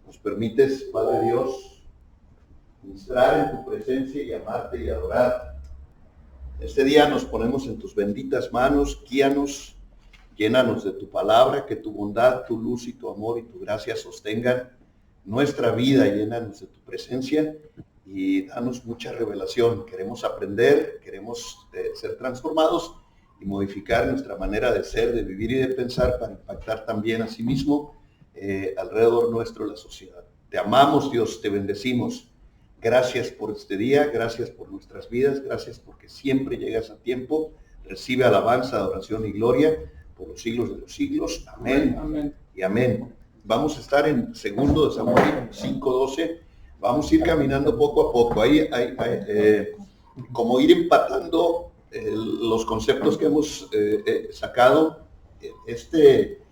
nos permites, Padre Dios, ministrar en tu presencia y amarte y adorar. Este día nos ponemos en tus benditas manos, guíanos, llénanos de tu palabra, que tu bondad, tu luz y tu amor y tu gracia sostengan nuestra vida, llénanos de tu presencia y danos mucha revelación. Queremos aprender, queremos ser transformados y modificar nuestra manera de ser, de vivir y de pensar para impactar también a sí mismo alrededor nuestro la sociedad. Te amamos, Dios, te bendecimos. Gracias por este día, gracias por nuestras vidas, gracias porque siempre llegas a tiempo. Recibe alabanza, adoración y gloria por los siglos de los siglos. Amén, amén y amén. Vamos a estar en 2 de Samuel 5:12. Vamos a ir caminando poco a poco. Ahí como ir empatando los conceptos que hemos sacado.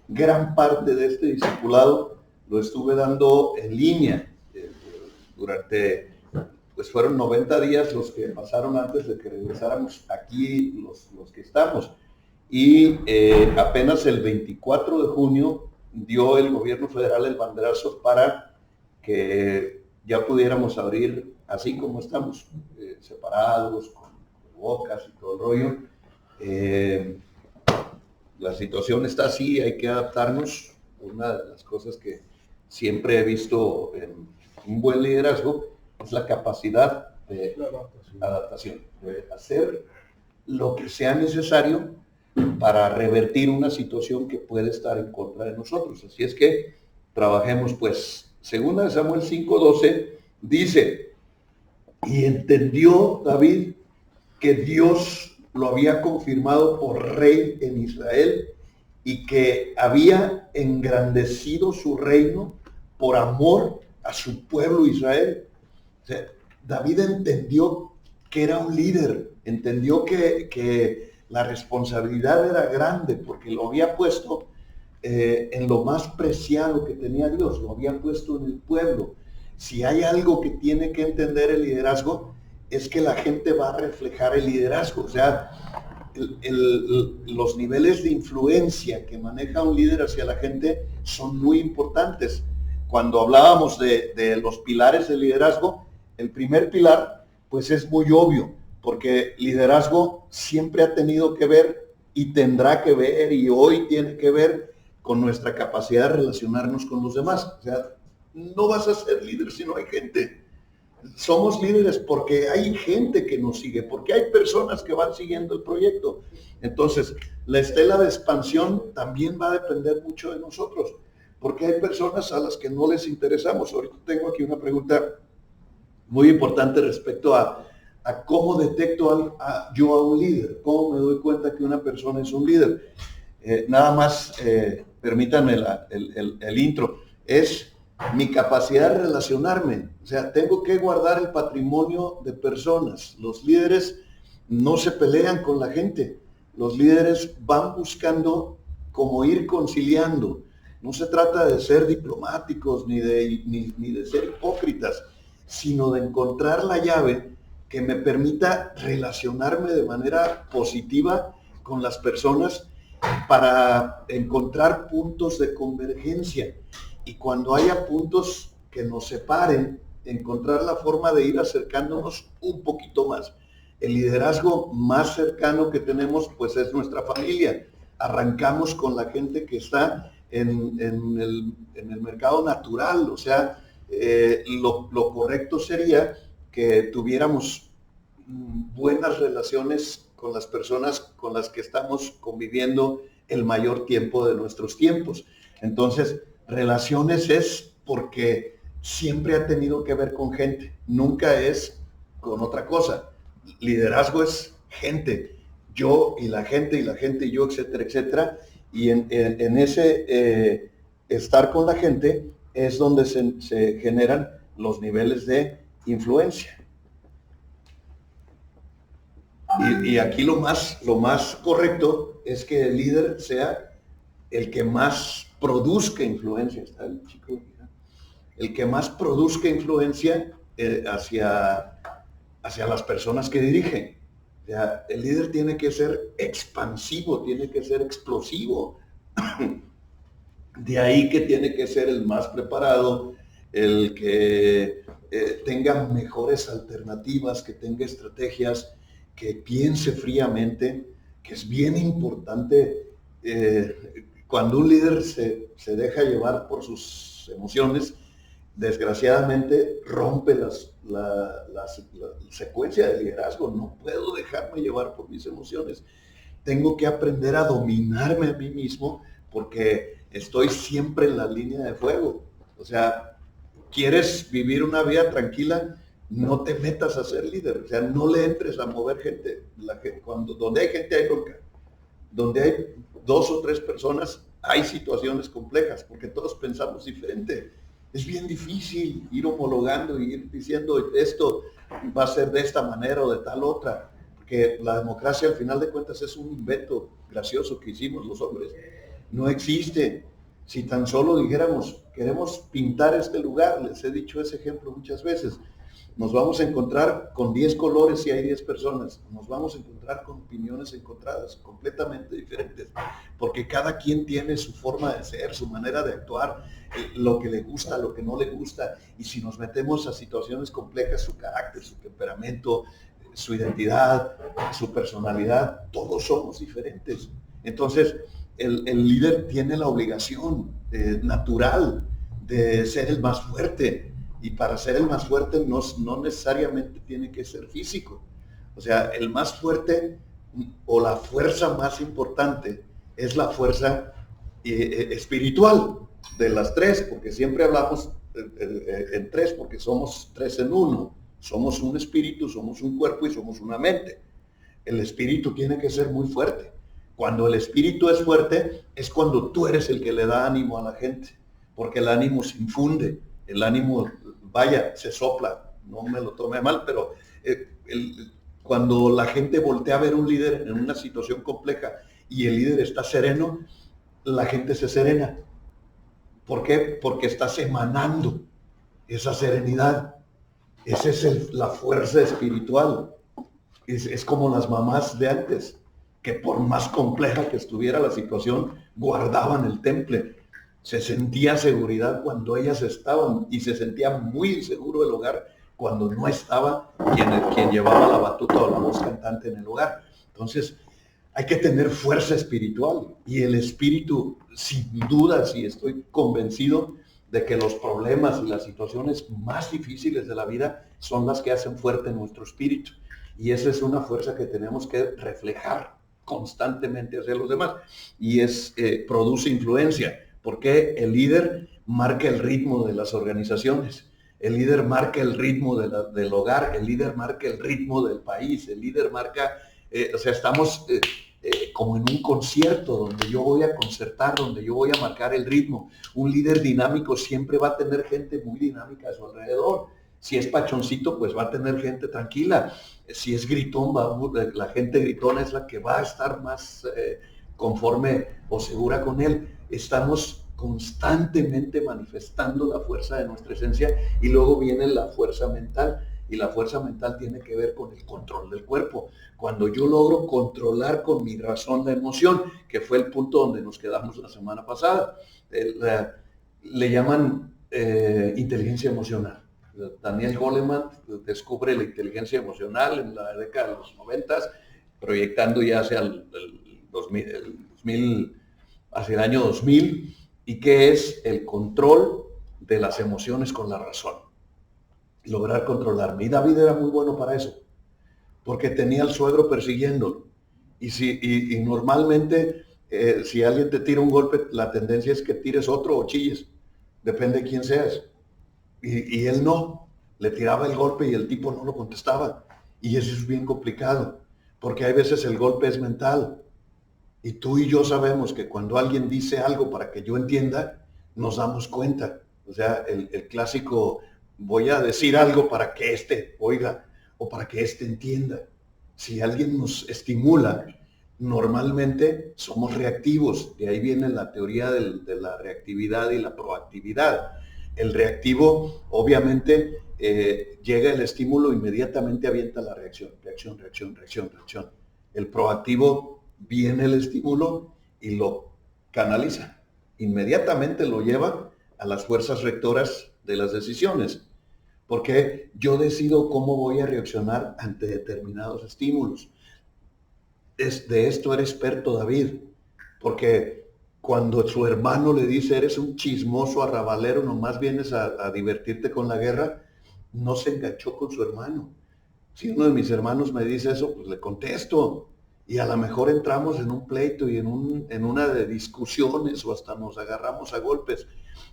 Gran parte de este discipulado lo estuve dando en línea durante, pues fueron 90 días los que pasaron antes de que regresáramos aquí los que estamos. Y apenas el 24 de junio dio el gobierno federal el banderazo para que ya pudiéramos abrir así como estamos, separados, con bocas y todo el rollo. La situación está así, hay que adaptarnos. Una de las cosas que siempre he visto en un buen liderazgo es la capacidad de adaptación, de hacer lo que sea necesario para revertir una situación que puede estar en contra de nosotros. Así es que trabajemos pues. 2 de Samuel 5:12 dice, y entendió David que Dios lo había confirmado por rey en Israel y que había engrandecido su reino por amor a su pueblo Israel. O sea, David entendió que era un líder, entendió que la responsabilidad era grande porque lo había puesto en lo más preciado que tenía Dios, lo había puesto en el pueblo. Si hay algo que tiene que entender el liderazgo, es que la gente va a reflejar el liderazgo. O sea, los niveles de influencia que maneja un líder hacia la gente son muy importantes. Cuando hablábamos de los pilares del liderazgo, el primer pilar, pues es muy obvio, porque liderazgo siempre ha tenido que ver y tendrá que ver y hoy tiene que ver con nuestra capacidad de relacionarnos con los demás. O sea, no vas a ser líder si no hay gente. Somos líderes porque hay gente que nos sigue, porque hay personas que van siguiendo el proyecto. Entonces, la estela de expansión también va a depender mucho de nosotros, porque hay personas a las que no les interesamos. Ahorita tengo aquí una pregunta muy importante respecto a cómo detecto yo a un líder, cómo me doy cuenta que una persona es un líder. Nada más, permítanme el intro, es mi capacidad de relacionarme. O sea, tengo que guardar el patrimonio de personas. Los líderes no se pelean con la gente. Los líderes van buscando cómo ir conciliando. No se trata de ser diplomáticos ni de ser hipócritas, sino de encontrar la llave que me permita relacionarme de manera positiva con las personas para encontrar puntos de convergencia. Y cuando haya puntos que nos separen, encontrar la forma de ir acercándonos un poquito más. El liderazgo más cercano que tenemos, pues, es nuestra familia. Arrancamos con la gente que está en el mercado natural. O sea, lo correcto sería que tuviéramos buenas relaciones con las personas con las que estamos conviviendo el mayor tiempo de nuestros tiempos. Entonces, relaciones es porque siempre ha tenido que ver con gente, nunca es con otra cosa. Liderazgo es gente, yo y la gente y yo, etcétera, etcétera. Y en ese estar con la gente es donde se generan los niveles de influencia. Y aquí lo más correcto es que el líder sea el que más produzca influencia. Está el chico, el que más produzca influencia hacia las personas que dirige. O sea, el líder tiene que ser expansivo, tiene que ser explosivo. De ahí que tiene que ser el más preparado, el que tenga mejores alternativas, que tenga estrategias, que piense fríamente, que es bien importante. Cuando un líder se deja llevar por sus emociones, desgraciadamente rompe la secuencia de liderazgo. No puedo dejarme llevar por mis emociones. Tengo que aprender a dominarme a mí mismo porque estoy siempre en la línea de fuego. O sea, ¿quieres vivir una vida tranquila? No te metas a ser líder. O sea, no le entres a mover gente. Donde hay gente hay bronca. Donde hay 2 o 3 personas hay situaciones complejas porque todos pensamos diferente. Es bien difícil ir homologando y ir diciendo esto va a ser de esta manera o de tal otra, porque la democracia al final de cuentas es un invento gracioso que hicimos los hombres. No existe. Si tan solo dijéramos, queremos pintar este lugar, les he dicho ese ejemplo muchas veces, nos vamos a encontrar con 10 colores si hay 10 personas, nos vamos a encontrar con opiniones encontradas, completamente diferentes, porque cada quien tiene su forma de ser, su manera de actuar, lo que le gusta, lo que no le gusta, y si nos metemos a situaciones complejas, su carácter, su temperamento, su identidad, su personalidad, todos somos diferentes. Entonces, el líder tiene la obligación natural de ser el más fuerte, y para ser el más fuerte no necesariamente tiene que ser físico. O sea, el más fuerte o la fuerza más importante es la fuerza espiritual de las 3, porque siempre hablamos en 3, porque somos 3 en 1. Somos un espíritu, somos un cuerpo y somos una mente. El espíritu tiene que ser muy fuerte. Cuando el espíritu es fuerte, es cuando tú eres el que le da ánimo a la gente, porque el ánimo se infunde, el ánimo, vaya, se sopla, no me lo tome mal, pero cuando la gente voltea a ver un líder en una situación compleja y el líder está sereno, la gente se serena. ¿Por qué? Porque estás emanando esa serenidad. Esa es la fuerza espiritual. Es como las mamás de antes, que por más compleja que estuviera la situación, guardaban el temple. Se sentía seguridad cuando ellas estaban y se sentía muy inseguro el hogar cuando no estaba quien llevaba la batuta o la voz cantante en el hogar. Entonces, hay que tener fuerza espiritual, y el espíritu, sin duda, sí estoy convencido de que los problemas y las situaciones más difíciles de la vida son las que hacen fuerte nuestro espíritu. Y esa es una fuerza que tenemos que reflejar constantemente hacia los demás. Y produce influencia, porque el líder marca el ritmo de las organizaciones. El líder marca el ritmo del hogar, el líder marca el ritmo del país, el líder marca, o sea, estamos como en un concierto donde yo voy a concertar, donde yo voy a marcar el ritmo. Un líder dinámico siempre va a tener gente muy dinámica a su alrededor. Si es pachoncito, pues va a tener gente tranquila. Si es gritón, la gente gritona es la que va a estar más conforme o segura con él. Estamos constantemente manifestando la fuerza de nuestra esencia, y luego viene la fuerza mental, y la fuerza mental tiene que ver con el control del cuerpo. Cuando yo logro controlar con mi razón la emoción, que fue el punto donde nos quedamos la semana pasada, le llaman inteligencia emocional. Daniel Goleman descubre la inteligencia emocional en la década de los 90, proyectando ya hacia el 2000, hacia el año 2000, y que es el control de las emociones con la razón. Lograr controlarme. Y David era muy bueno para eso, porque tenía al suegro persiguiéndolo. Y normalmente, si alguien te tira un golpe, la tendencia es que tires otro o chilles, depende de quién seas. Y él no, le tiraba el golpe y el tipo no lo contestaba. Y eso es bien complicado, porque hay veces el golpe es mental. Y tú y yo sabemos que cuando alguien dice algo para que yo entienda, nos damos cuenta. O sea, el clásico, voy a decir algo para que éste oiga o para que éste entienda. Si alguien nos estimula, normalmente somos reactivos. De ahí viene la teoría de la reactividad y la proactividad. El reactivo, obviamente, llega el estímulo, inmediatamente avienta la reacción. Reacción, reacción, reacción, reacción. El proactivo, viene el estímulo y lo canaliza. Inmediatamente lo lleva a las fuerzas rectoras de las decisiones, porque yo decido cómo voy a reaccionar ante determinados estímulos. De esto era experto David, porque cuando su hermano le dice, eres un chismoso arrabalero, nomás vienes a divertirte con la guerra, no se enganchó con su hermano. Si uno de mis hermanos me dice eso, pues le contesto. Y a lo mejor entramos en un pleito y en una de discusiones o hasta nos agarramos a golpes.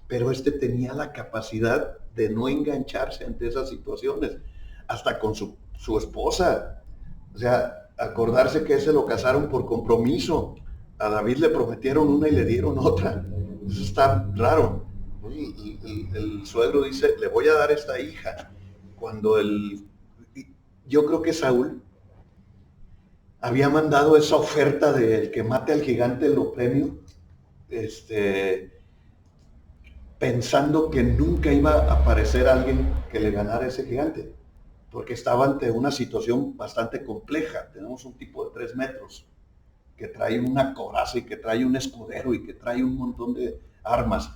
Pero este tenía la capacidad de no engancharse ante esas situaciones, hasta con su esposa. O sea, acordarse que ese lo casaron por compromiso. A David le prometieron una y le dieron otra. Eso está raro. El suegro dice, le voy a dar esta hija. Cuando yo creo que Saúl había mandado esa oferta del que mate al gigante lo premio, pensando que nunca iba a aparecer alguien que le ganara a ese gigante, porque estaba ante una situación bastante compleja. Tenemos un tipo de 3 metros que trae una coraza y que trae un escudero y que trae un montón de armas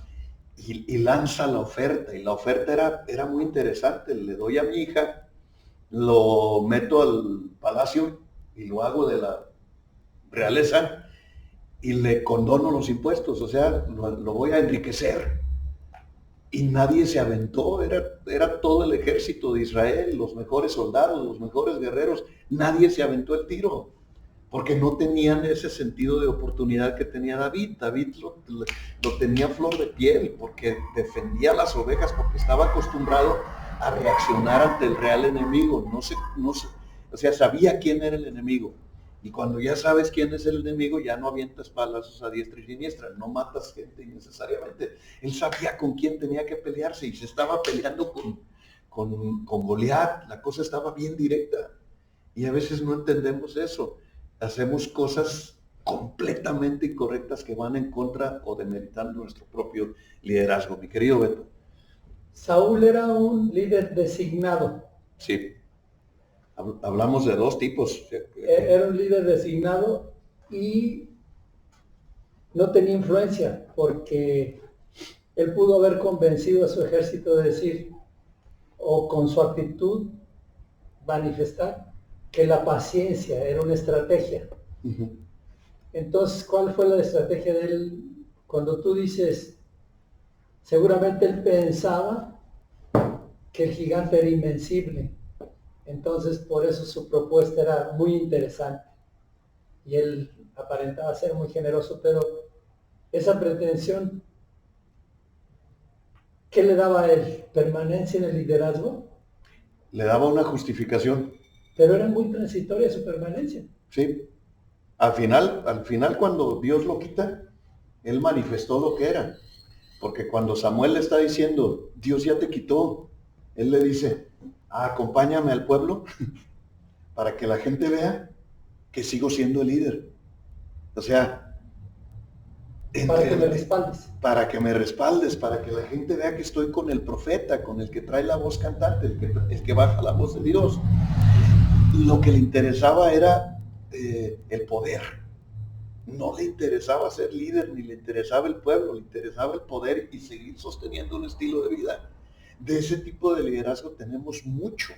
y lanza la oferta, y la oferta era muy interesante. Le doy a mi hija, lo meto al palacio y lo hago de la realeza y le condono los impuestos, o sea, lo voy a enriquecer. Y nadie se aventó, era todo el ejército de Israel, los mejores soldados, los mejores guerreros, nadie se aventó el tiro, porque no tenían ese sentido de oportunidad que tenía David. David lo tenía flor de piel, porque defendía las ovejas, porque estaba acostumbrado a reaccionar ante el real enemigo. O sea, sabía quién era el enemigo. Y cuando ya sabes quién es el enemigo, ya no avientas palazos a diestra y siniestra, no matas gente innecesariamente. Él sabía con quién tenía que pelearse y se estaba peleando con Goliat. La cosa estaba bien directa. Y a veces no entendemos eso. Hacemos cosas completamente incorrectas que van en contra o demeritando nuestro propio liderazgo. Mi querido Beto. Saúl era un líder designado. Sí. Hablamos de 2 tipos. Era un líder designado y no tenía influencia, porque él pudo haber convencido a su ejército de decir, o con su actitud manifestar, que la paciencia era una estrategia. Uh-huh. Entonces, ¿cuál fue la estrategia de él? Cuando tú dices, seguramente él pensaba que el gigante era invencible. Entonces, por eso su propuesta era muy interesante. Y él aparentaba ser muy generoso, pero esa pretensión, ¿qué le daba a él? ¿Permanencia en el liderazgo? Le daba una justificación. Pero era muy transitoria su permanencia. Sí. Al final, cuando Dios lo quita, él manifestó lo que era. Porque cuando Samuel le está diciendo, Dios ya te quitó, él le dice, acompáñame al pueblo para que la gente vea que sigo siendo el líder. O sea, para que me respaldes. Para que me respaldes, para que la gente vea que estoy con el profeta, con el que trae la voz cantante, el que baja la voz de Dios. Lo que le interesaba era el poder. No le interesaba ser líder, ni le interesaba el pueblo, le interesaba el poder y seguir sosteniendo un estilo de vida. De ese tipo de liderazgo tenemos mucho.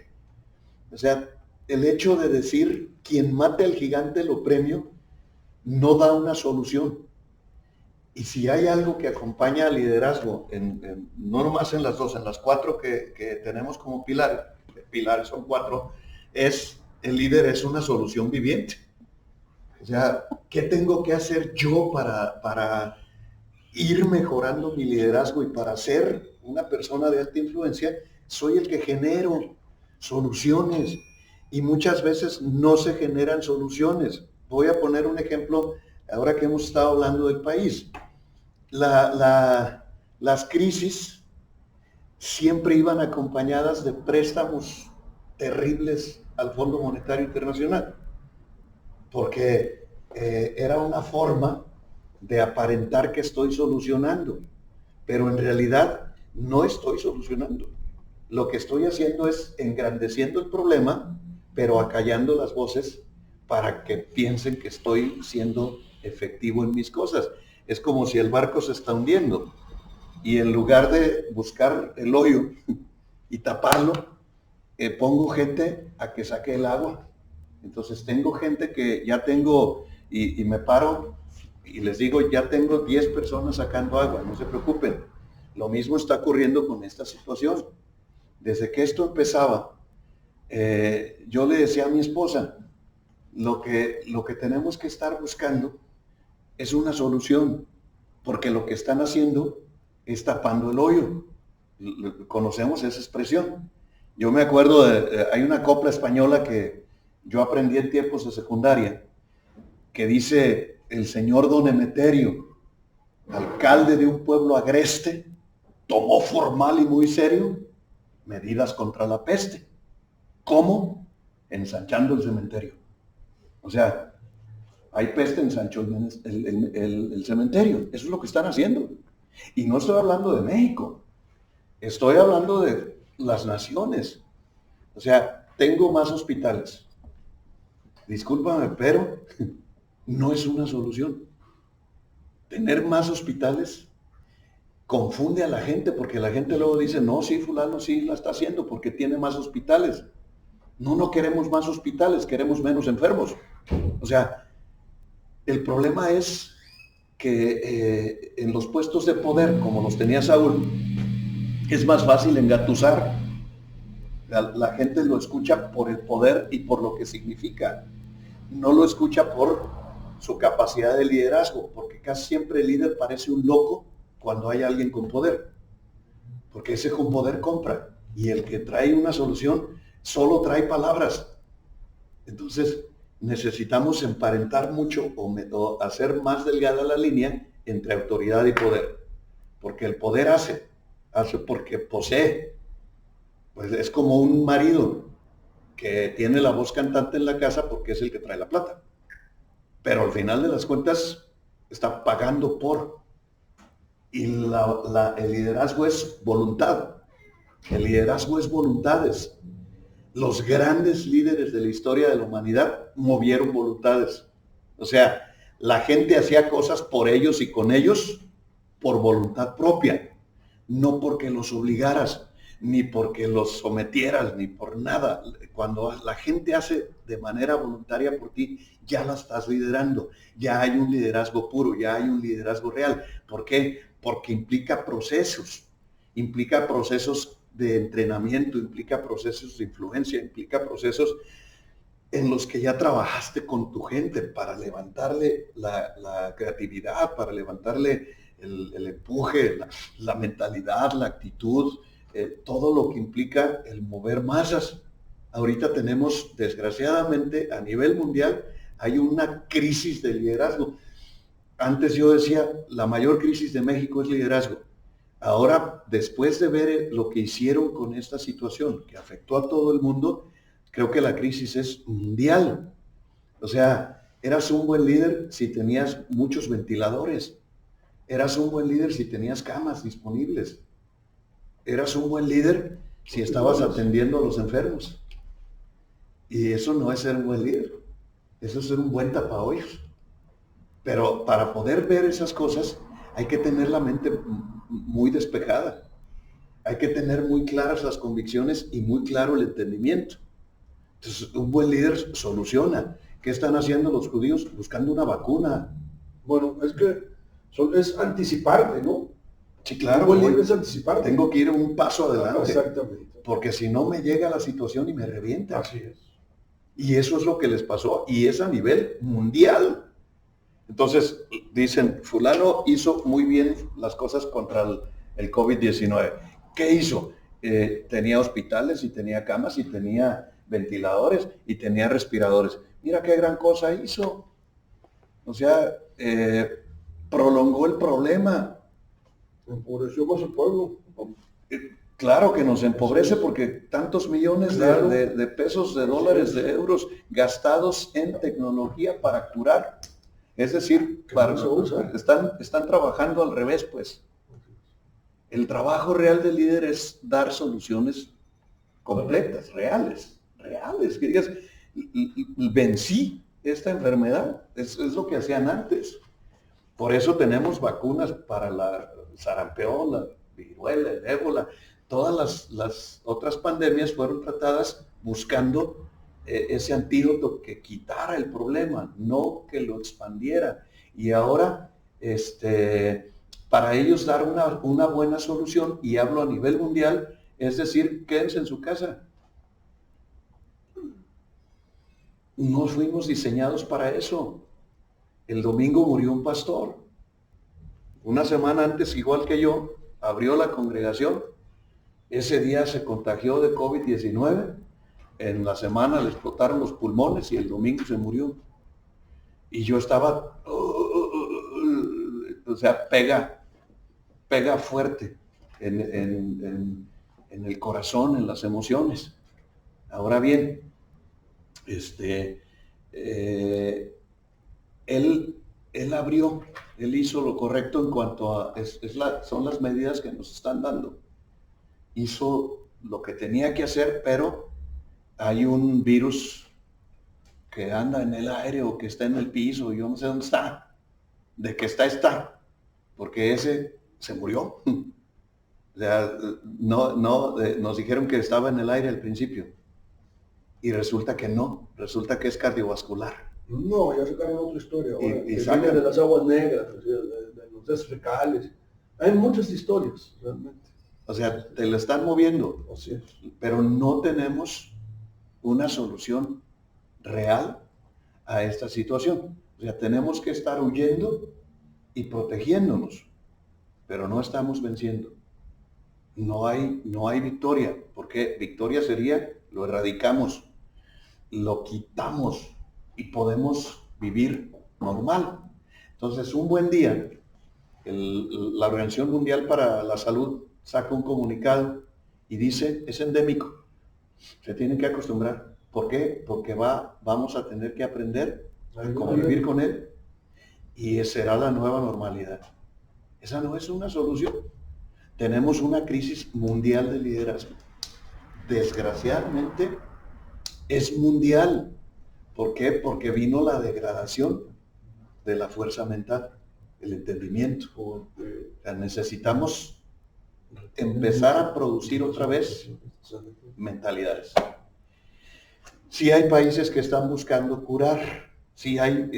O sea, el hecho de decir, quien mate al gigante lo premio, no da una solución. Y si hay algo que acompaña al liderazgo, no nomás en las 2, en las 4 que tenemos como pilares son 4, el líder es una solución viviente. O sea, ¿qué tengo que hacer yo para ir mejorando mi liderazgo y para ser una persona de alta influencia? Soy el que genero soluciones y muchas veces no se generan soluciones. Voy a poner un ejemplo ahora que hemos estado hablando del país. Las crisis siempre iban acompañadas de préstamos terribles al Fondo Monetario Internacional, porque era una forma de aparentar que estoy solucionando, pero en realidad no estoy solucionando. Lo que estoy haciendo es engrandeciendo el problema, pero acallando las voces para que piensen que estoy siendo efectivo en mis cosas. Es como si el barco se está hundiendo y en lugar de buscar el hoyo y taparlo, pongo gente a que saque el agua. Entonces tengo gente que ya tengo, y me paro y les digo, ya tengo 10 personas sacando agua, no se preocupen. Lo mismo está ocurriendo con esta situación. Desde que esto empezaba, yo le decía a mi esposa, lo que tenemos que estar buscando es una solución, porque lo que están haciendo es tapando el hoyo. Conocemos esa expresión. Yo me acuerdo hay una copla española que yo aprendí en tiempos de secundaria, que dice: el señor Don Emeterio, alcalde de un pueblo agreste, tomó formal y muy serio medidas contra la peste. ¿Cómo? Ensanchando el cementerio. O sea, hay peste, ensanchó el cementerio. Eso es lo que están haciendo. Y no estoy hablando de México, estoy hablando de las naciones. O sea, tengo más hospitales. Discúlpame, pero no es una solución. Tener más hospitales confunde a la gente, porque la gente luego dice, no, sí, fulano sí la está haciendo porque tiene más hospitales. No, no queremos más hospitales, queremos menos enfermos. O sea, el problema es que en los puestos de poder, como los tenía Saúl, es más fácil engatusar. La gente lo escucha por el poder y por lo que significa. No lo escucha por su capacidad de liderazgo, porque casi siempre el líder parece un loco cuando hay alguien con poder, porque ese con poder compra, y el que trae una solución solo trae palabras. Entonces necesitamos emparentar mucho o hacer más delgada la línea entre autoridad y poder, porque el poder hace porque posee. Pues es como un marido que tiene la voz cantante en la casa porque es el que trae la plata, pero al final de las cuentas está pagando por. Y el liderazgo es voluntad. El liderazgo es voluntades. Los grandes líderes de la historia de la humanidad movieron voluntades. O sea, la gente hacía cosas por ellos y con ellos por voluntad propia, no porque los obligaras, ni porque los sometieras, ni por nada. Cuando la gente hace de manera voluntaria por ti, ya la estás liderando. Ya hay un liderazgo puro, ya hay un liderazgo real. ¿Por qué? Porque implica procesos de entrenamiento, implica procesos de influencia, implica procesos en los que ya trabajaste con tu gente para levantarle la creatividad, para levantarle el empuje, la mentalidad, la actitud, todo lo que implica el mover masas. Ahorita tenemos, desgraciadamente, a nivel mundial, hay una crisis de liderazgo. Antes yo decía, la mayor crisis de México es liderazgo. Ahora, después de ver lo que hicieron con esta situación, que afectó a todo el mundo, creo que la crisis es mundial. O sea, eras un buen líder si tenías muchos ventiladores. Eras un buen líder si tenías camas disponibles. Eras un buen líder si estabas atendiendo a los enfermos. Y eso no es ser un buen líder. Eso es ser un buen tapahoyos. Pero para poder ver esas cosas hay que tener la mente muy despejada. Hay que tener muy claras las convicciones y muy claro el entendimiento. Entonces, un buen líder soluciona. ¿Qué están haciendo los judíos? Buscando una vacuna. Bueno, es que es anticiparte, ¿no? Sí, claro. Un buen líder es anticiparte. Tengo que ir un paso adelante. Exactamente. Porque si no me llega la situación y me revienta. Así es. Y eso es lo que les pasó. Y es a nivel mundial. Entonces, dicen, fulano hizo muy bien las cosas contra el COVID-19. ¿Qué hizo? Tenía hospitales y tenía camas y tenía ventiladores y tenía respiradores. Mira qué gran cosa hizo. O sea, prolongó el problema. Empobreció más el pueblo. Claro que nos empobrece porque tantos millones de pesos, de dólares, de euros gastados en tecnología para curar. Es decir, están trabajando al revés, pues. El trabajo real del líder es dar soluciones completas, reales, que digas, vencí esta enfermedad, es lo que hacían antes. Por eso tenemos vacunas para la sarampión, la viruela, el ébola. Todas las otras pandemias fueron tratadas buscando ese antídoto que quitara el problema, no que lo expandiera. Y ahora, para ellos dar una buena solución, y hablo a nivel mundial, es decir, quédense en su casa. No fuimos diseñados para eso. El domingo murió un pastor. Una semana antes, igual que yo, abrió la congregación. Ese día se contagió de COVID-19. En la semana le explotaron los pulmones y el domingo se murió. Y yo estaba, o sea, pega fuerte en el corazón, en las emociones. Ahora bien, él abrió, él hizo lo correcto en cuanto a, son las medidas que nos están dando. Hizo lo que tenía que hacer, pero hay un virus que anda en el aire o que está en el piso, yo no sé dónde está. De que está, porque ese se murió. O sea, nos dijeron que estaba en el aire al principio. Y resulta que no, resulta que es cardiovascular. No, ya sacaron otra historia. Ahora, Y que sacan viene de las aguas negras, de los desechos fecales. Hay muchas historias, realmente. O sea, te lo están moviendo. Así es. Pero no tenemos una solución real a esta situación. O sea, tenemos que estar huyendo y protegiéndonos, pero no estamos venciendo. No hay victoria, porque victoria sería, lo erradicamos, lo quitamos y podemos vivir normal. Entonces, un buen día, la Organización Mundial para la Salud saca un comunicado y dice, es endémico, se tienen que acostumbrar. ¿Por qué? Porque vamos a tener que aprender a convivir con él y será la nueva normalidad. Esa no es una solución. Tenemos una crisis mundial de liderazgo. Desgraciadamente es mundial. ¿Por qué? Porque vino la degradación de la fuerza mental, el entendimiento. O sea, necesitamos empezar a producir otra vez mentalidades. Sí hay países que están buscando curar, sí hay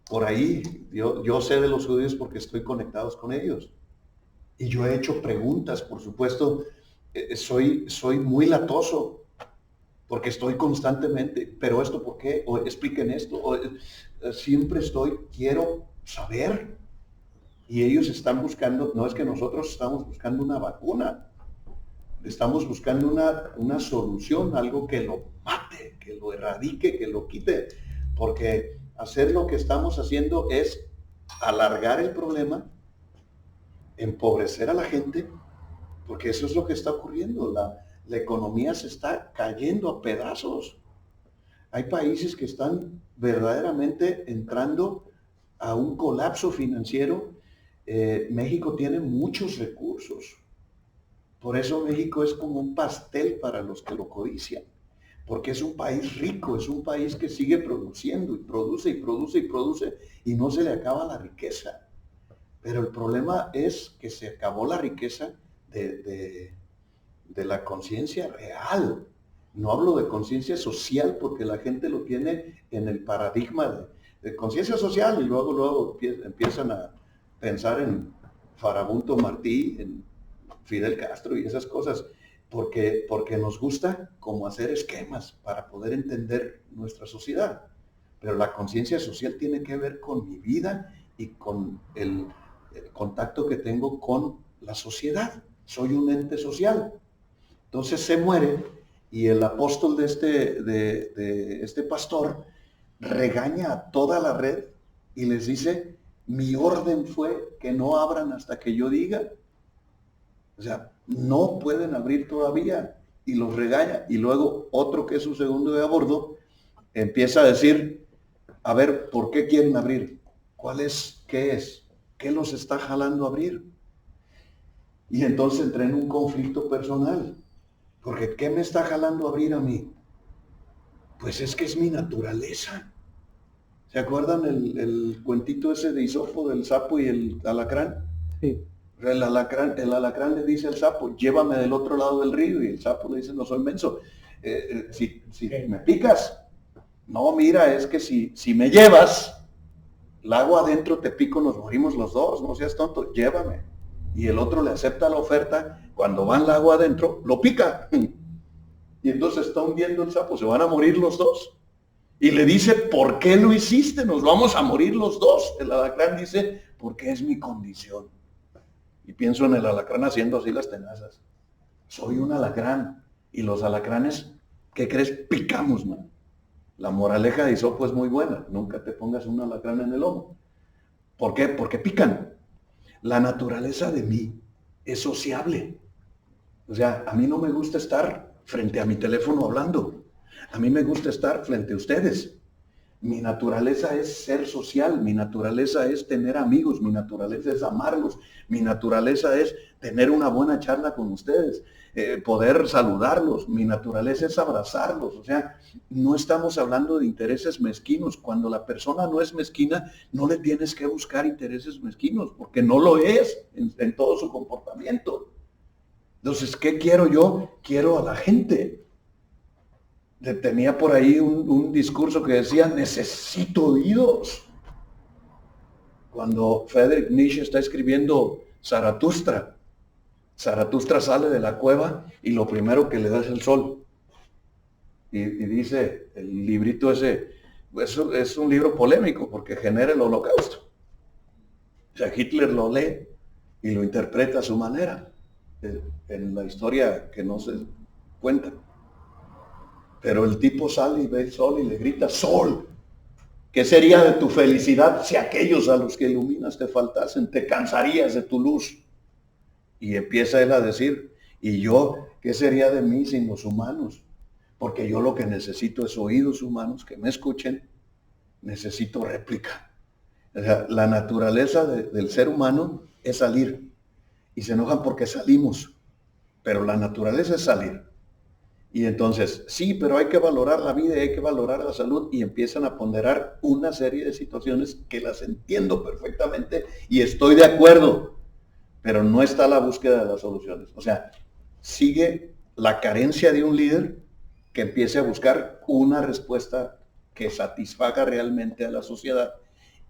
por ahí, yo sé de los judíos porque estoy conectados con ellos. Y yo he hecho preguntas, por supuesto, soy muy latoso, porque estoy constantemente, pero esto ¿por qué? O expliquen esto, siempre quiero saber. Y ellos están buscando, no es que nosotros estamos buscando una vacuna, estamos buscando una solución, algo que lo mate, que lo erradique, que lo quite, porque hacer lo que estamos haciendo es alargar el problema, empobrecer a la gente, porque eso es lo que está ocurriendo. La economía se está cayendo a pedazos. Hay países que están verdaderamente entrando a un colapso financiero. México tiene muchos recursos. Por eso México es como un pastel para los que lo codician. Porque es un país rico, es un país que sigue produciendo y produce y produce y produce y no se le acaba la riqueza. Pero el problema es que se acabó la riqueza de la conciencia real. No hablo de conciencia social porque la gente lo tiene en el paradigma de conciencia social y luego empiezan a pensar en Farabundo Martí, en Fidel Castro y esas cosas. Porque nos gusta como hacer esquemas para poder entender nuestra sociedad. Pero la conciencia social tiene que ver con mi vida y con el contacto que tengo con la sociedad. Soy un ente social. Entonces se muere y el apóstol de este pastor regaña a toda la red y les dice, mi orden fue que no abran hasta que yo diga. O sea, no pueden abrir todavía y los regaña. Y luego otro que es su segundo de a bordo empieza a decir, a ver, ¿por qué quieren abrir? ¿Cuál es? ¿Qué es? ¿Qué los está jalando a abrir? Y entonces entré en un conflicto personal. Porque ¿qué me está jalando a abrir a mí? Pues es que es mi naturaleza. ¿Se acuerdan el cuentito ese de Isopo del sapo y el alacrán? Sí. El alacrán le dice al sapo, llévame del otro lado del río, y el sapo le dice, no soy menso. Si me picas, no, mira, es que si me llevas, lago adentro te pico, nos morimos los dos, no seas tonto, llévame. Y el otro le acepta la oferta, cuando va al lago adentro, lo pica. Y entonces está hundiendo el sapo, se van a morir los dos. Y le dice, ¿por qué lo hiciste? Nos vamos a morir los dos. El alacrán dice, porque es mi condición. Y pienso en el alacrán haciendo así las tenazas. Soy un alacrán. Y los alacranes, ¿qué crees? Picamos, man. La moraleja de Isopo es muy buena. Nunca te pongas un alacrán en el lomo. ¿Por qué? Porque pican. La naturaleza de mí es sociable. O sea, a mí no me gusta estar frente a mi teléfono hablando. A mí me gusta estar frente a ustedes. Mi naturaleza es ser social, mi naturaleza es tener amigos, mi naturaleza es amarlos, mi naturaleza es tener una buena charla con ustedes, poder saludarlos, mi naturaleza es abrazarlos. O sea, no estamos hablando de intereses mezquinos. Cuando la persona no es mezquina, no le tienes que buscar intereses mezquinos, porque no lo es en todo su comportamiento. Entonces, ¿qué quiero yo? Quiero a la gente. Tenía por ahí un discurso que decía, necesito oídos. Cuando Friedrich Nietzsche está escribiendo Zaratustra, Zaratustra sale de la cueva y lo primero que le da es el sol. Y dice, el librito ese, es un libro polémico porque genera el holocausto. O sea, Hitler lo lee y lo interpreta a su manera, en la historia que no se cuenta. Pero el tipo sale y ve el sol y le grita, sol, ¿qué sería de tu felicidad si aquellos a los que iluminas te faltasen? Te cansarías de tu luz. Y empieza él a decir, ¿y yo qué sería de mí sin los humanos? Porque yo lo que necesito es oídos humanos que me escuchen, necesito réplica. O sea, la naturaleza del ser humano es salir. Y se enojan porque salimos, pero la naturaleza es salir. Y entonces, sí, pero hay que valorar la vida y hay que valorar la salud, y empiezan a ponderar una serie de situaciones que las entiendo perfectamente y estoy de acuerdo, pero no está la búsqueda de las soluciones. O sea, sigue la carencia de un líder que empiece a buscar una respuesta que satisfaga realmente a la sociedad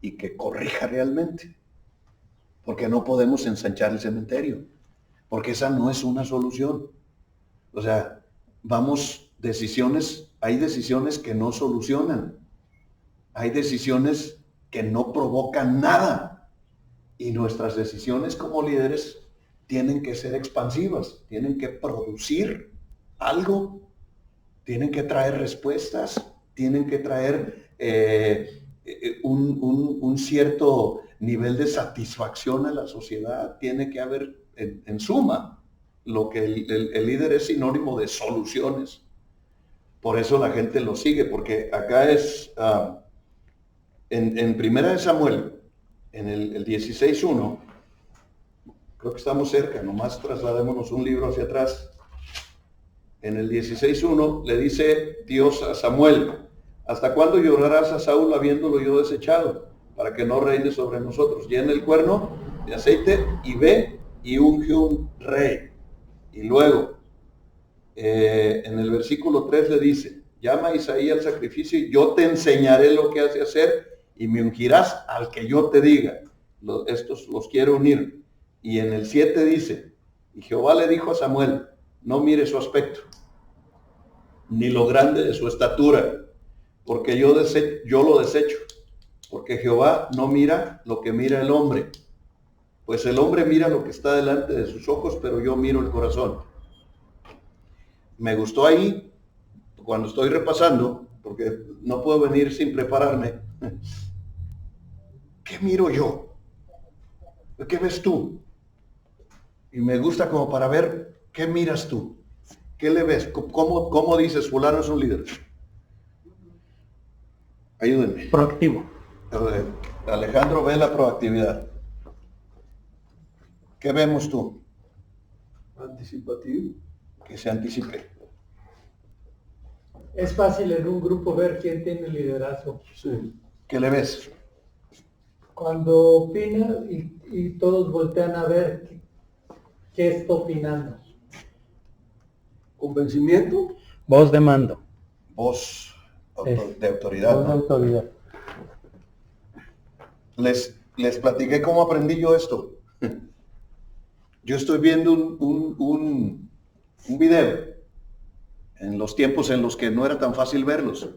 y que corrija realmente. Porque no podemos ensanchar el cementerio, porque esa no es una solución. O sea, hay decisiones que no solucionan, hay decisiones que no provocan nada, y nuestras decisiones como líderes tienen que ser expansivas, tienen que producir algo, tienen que traer respuestas, tienen que traer un cierto nivel de satisfacción a la sociedad, tiene que haber en suma. Lo que el líder es sinónimo de soluciones. Por eso la gente lo sigue, porque acá es, en Primera de Samuel, en el 16.1, creo que estamos cerca, nomás trasladémonos un libro hacia atrás. En el 16.1 le dice Dios a Samuel, ¿hasta cuándo llorarás a Saúl habiéndolo yo desechado, para que no reine sobre nosotros? Llena el cuerno de aceite y ve y unge un rey. Y luego, en el versículo 3 le dice, llama a Isaí al sacrificio y yo te enseñaré lo que has de hacer y me ungirás al que yo te diga. Estos los quiero unir. Y en el 7 dice, y Jehová le dijo a Samuel, no mire su aspecto, ni lo grande de su estatura, porque yo lo desecho, porque Jehová no mira lo que mira el hombre, pues el hombre mira lo que está delante de sus ojos, pero yo miro el corazón. Me gustó ahí, cuando estoy repasando, porque no puedo venir sin prepararme. ¿Qué miro yo? ¿Qué ves tú? Y me gusta como para ver, ¿qué miras tú? ¿Qué le ves? ¿Cómo dices, fulano es un líder? Ayúdenme. Proactivo. Alejandro ve la proactividad. ¿Qué vemos tú? Anticipativo. Que se anticipe. Es fácil en un grupo ver quién tiene liderazgo. Sí. ¿Qué le ves? Cuando opina y todos voltean a ver qué está opinando. Convencimiento. Voz de mando. Voz Es- de autoridad, Voz de ¿no? autoridad. Les platiqué cómo aprendí yo esto. Yo estoy viendo un video en los tiempos en los que no era tan fácil verlos.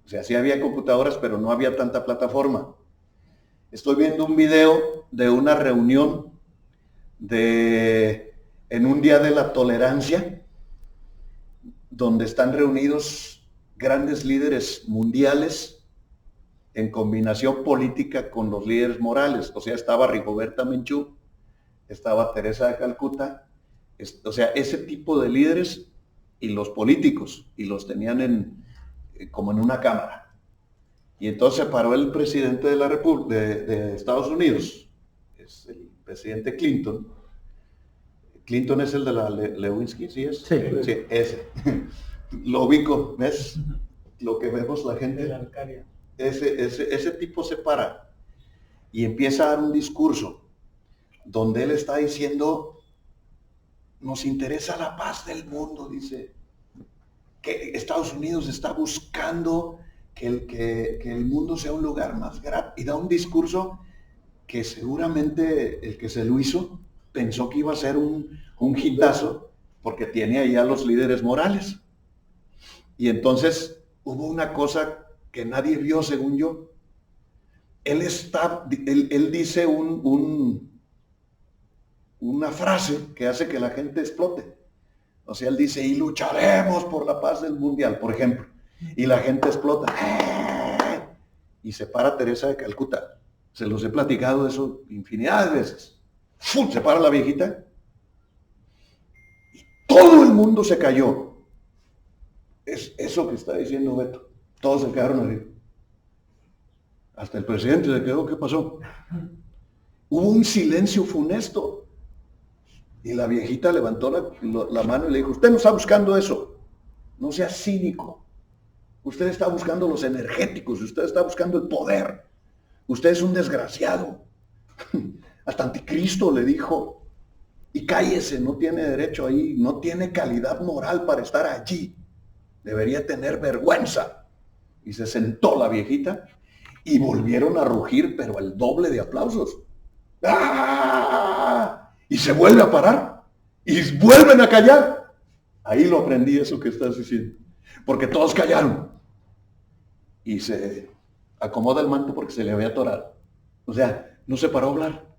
O sea, sí había computadoras, pero no había tanta plataforma. Estoy viendo un video de una reunión en un día de la tolerancia, donde están reunidos grandes líderes mundiales en combinación política con los líderes morales. O sea, estaba Rigoberta Menchú, estaba Teresa de Calcuta, o sea, ese tipo de líderes y los políticos, y los tenían como en una cámara. Y entonces se paró el presidente de la República de Estados Unidos, es el presidente Clinton. Clinton es el de la Lewinsky, ¿sí es? Sí. Sí, ese. Lo ubico, ¿ves? Lo que vemos la gente. De la Alcaria. Ese tipo se para y empieza a dar un discurso donde él está diciendo, nos interesa la paz del mundo, dice, que Estados Unidos está buscando que el mundo sea un lugar más grande, y da un discurso que seguramente el que se lo hizo pensó que iba a ser un hitazo, porque tiene ahí a los líderes morales. Y entonces hubo una cosa que nadie vio, según yo. Él dice una frase que hace que la gente explote. O sea, él dice, y lucharemos por la paz del mundial, por ejemplo. Y la gente explota. Y se para Teresa de Calcuta. Se los he platicado eso infinidad de veces. ¡Fum! Se para la viejita. Y todo el mundo se cayó. Es eso que está diciendo Beto. Todos se quedaron ahí. Hasta el presidente se quedó. ¿Qué pasó? Hubo un silencio funesto. Y la viejita levantó la mano y le dijo, usted no está buscando eso. No sea cínico. Usted está buscando los energéticos. Usted está buscando el poder. Usted es un desgraciado. Hasta Anticristo le dijo, y cállese, no tiene derecho ahí, no tiene calidad moral para estar allí. Debería tener vergüenza. Y se sentó la viejita y volvieron a rugir, pero el doble de aplausos. ¡Ah! Y se vuelve a parar y vuelven a callar. Ahí lo aprendí, eso que estás diciendo. Porque todos callaron. Y se acomoda el manto porque se le había atorado. O sea, no se paró a hablar.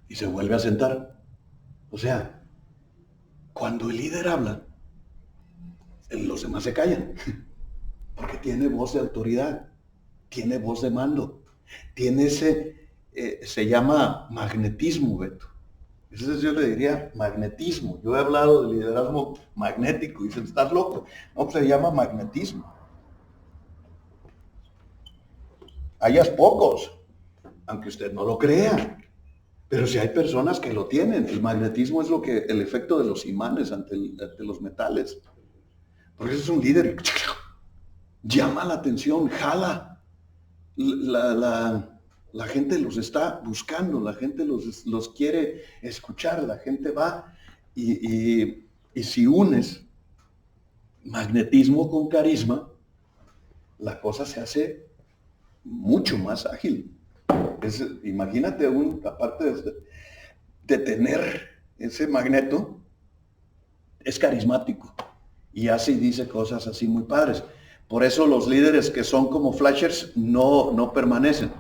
Y se vuelve a sentar. O sea, cuando el líder habla, los demás se callan. Porque tiene voz de autoridad, tiene voz de mando, tiene se llama magnetismo, Beto. Eso yo le diría magnetismo. Yo he hablado de liderazgo magnético y dicen, ¿estás loco? No, pues se llama magnetismo. Hayas pocos, aunque usted no lo crea. Pero si hay personas que lo tienen, el magnetismo es el efecto de los imanes ante los metales. Porque ese es un líder, llama la atención, jala. La gente los está buscando, la gente los quiere escuchar, la gente va y si unes magnetismo con carisma, la cosa se hace mucho más ágil. Imagínate, aparte de tener ese magneto, es carismático y hace y dice cosas así muy padres. Por eso los líderes que son como flashers no permanecen.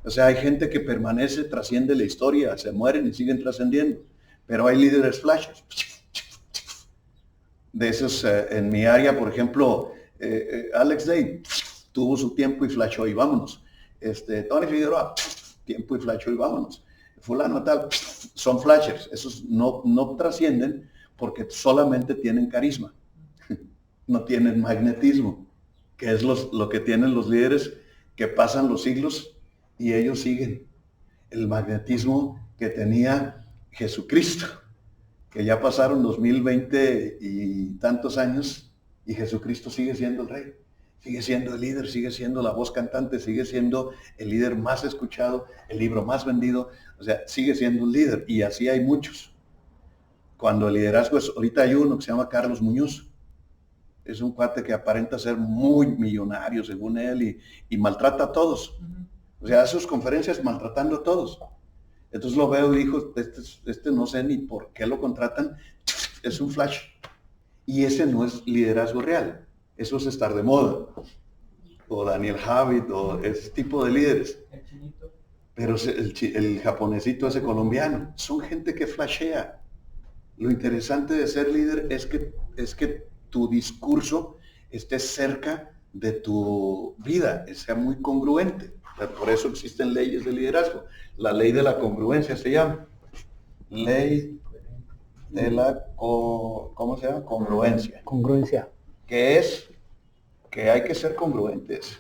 O sea, hay gente que permanece, trasciende la historia, se mueren y siguen trascendiendo. Pero hay líderes flashers. De esos, en mi área, por ejemplo, Alex Day tuvo su tiempo y flashó y vámonos. Tony Figueroa, tiempo y flashó y vámonos. Fulano tal, son flashers. Esos no trascienden porque solamente tienen carisma. No tienen magnetismo, que es lo que tienen los líderes que pasan los siglos y ellos siguen. El magnetismo que tenía Jesucristo, que ya pasaron 2020 y tantos años y Jesucristo sigue siendo el rey. Sigue siendo el líder, sigue siendo la voz cantante, sigue siendo el líder más escuchado, el libro más vendido, o sea, sigue siendo un líder, y así hay muchos. Cuando el liderazgo es, ahorita hay uno que se llama Carlos Muñoz, es un cuate que aparenta ser muy millonario según él y maltrata a todos. O sea, hace sus conferencias maltratando a todos. Entonces lo veo y dijo, este no sé ni por qué lo contratan, es un flash. Y ese no es liderazgo real, eso es estar de moda. O Daniel Javid, o ese tipo de líderes. Pero el japonesito ese colombiano, son gente que flashea. Lo interesante de ser líder es que tu discurso esté cerca de tu vida, sea muy congruente. Por eso existen leyes de liderazgo. La ley de la congruencia se llama. Ley de la, ¿cómo se llama? Congruencia. Congruencia. Que es que hay que ser congruentes.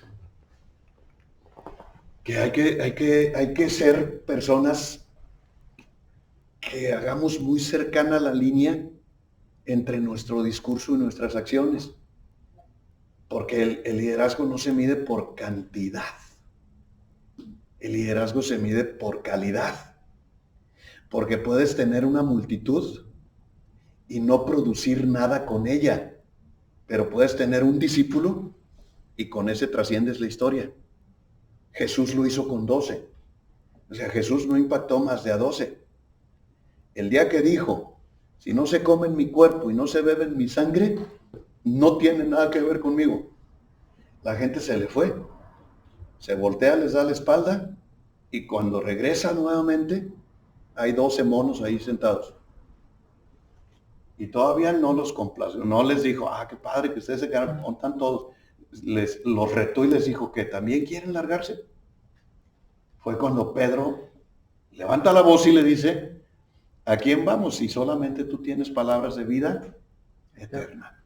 Que hay que ser personas que hagamos muy cercana la línea entre nuestro discurso y nuestras acciones. Porque el liderazgo no se mide por cantidad. El liderazgo se mide por calidad. Porque puedes tener una multitud y no producir nada con ella. Pero puedes tener un discípulo y con ese trasciendes la historia. Jesús lo hizo con 12. O sea, Jesús no impactó más de a 12. El día que dijo, si no se comen mi cuerpo y no se beben mi sangre, no tiene nada que ver conmigo. La gente se le fue. Se voltea, les da la espalda y cuando regresa nuevamente, hay 12 monos ahí sentados. Y todavía no los complació, no les dijo, qué padre que ustedes se quedaron, están todos. Los retó y les dijo que también quieren largarse. Fue cuando Pedro levanta la voz y le dice, ¿a quién vamos si solamente tú tienes palabras de vida eterna?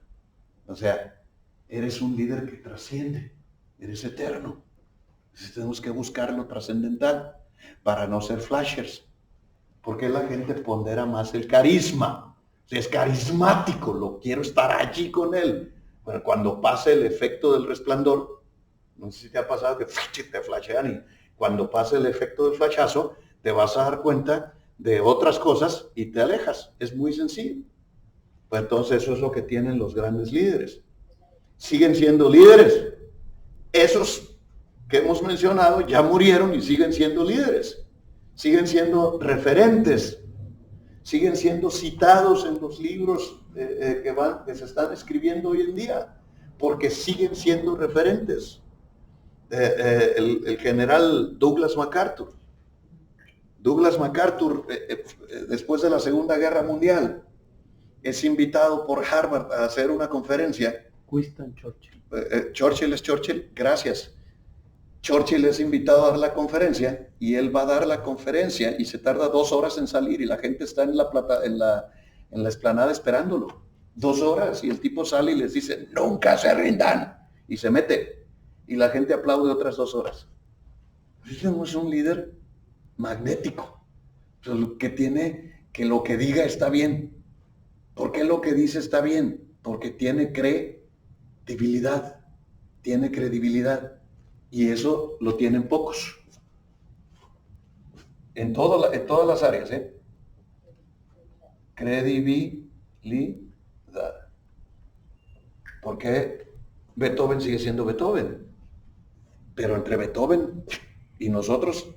O sea, eres un líder que trasciende, eres eterno. Entonces tenemos que buscar lo trascendental para no ser flashers. Porque la gente pondera más el carisma. Es carismático, quiero estar allí con él. Pero cuando pase el efecto del resplandor, no sé si te ha pasado que te flashean y cuando pase el efecto del flashazo, te vas a dar cuenta de otras cosas y te alejas. Es muy sencillo. Pues entonces eso es lo que tienen los grandes líderes. Siguen siendo líderes. Esos que hemos mencionado ya murieron y siguen siendo líderes. Siguen siendo referentes. Siguen siendo citados en los libros que se están escribiendo hoy en día, porque siguen siendo referentes. El general Douglas MacArthur. Después de la Segunda Guerra Mundial, es invitado por Harvard a hacer una conferencia. Winston Churchill. Churchill es Churchill, gracias. Churchill es invitado a dar la conferencia y él va a dar la conferencia y se tarda 2 horas en salir y la gente está en la explanada esperándolo. 2 horas y el tipo sale y les dice, nunca se rindan. Y se mete y la gente aplaude otras 2 horas. Ese no es un líder magnético, que lo que diga está bien. ¿Por qué lo que dice está bien? Porque tiene credibilidad. Y eso lo tienen pocos. En todas las áreas, Credibilidad. Porque Beethoven sigue siendo Beethoven. Pero entre Beethoven y nosotros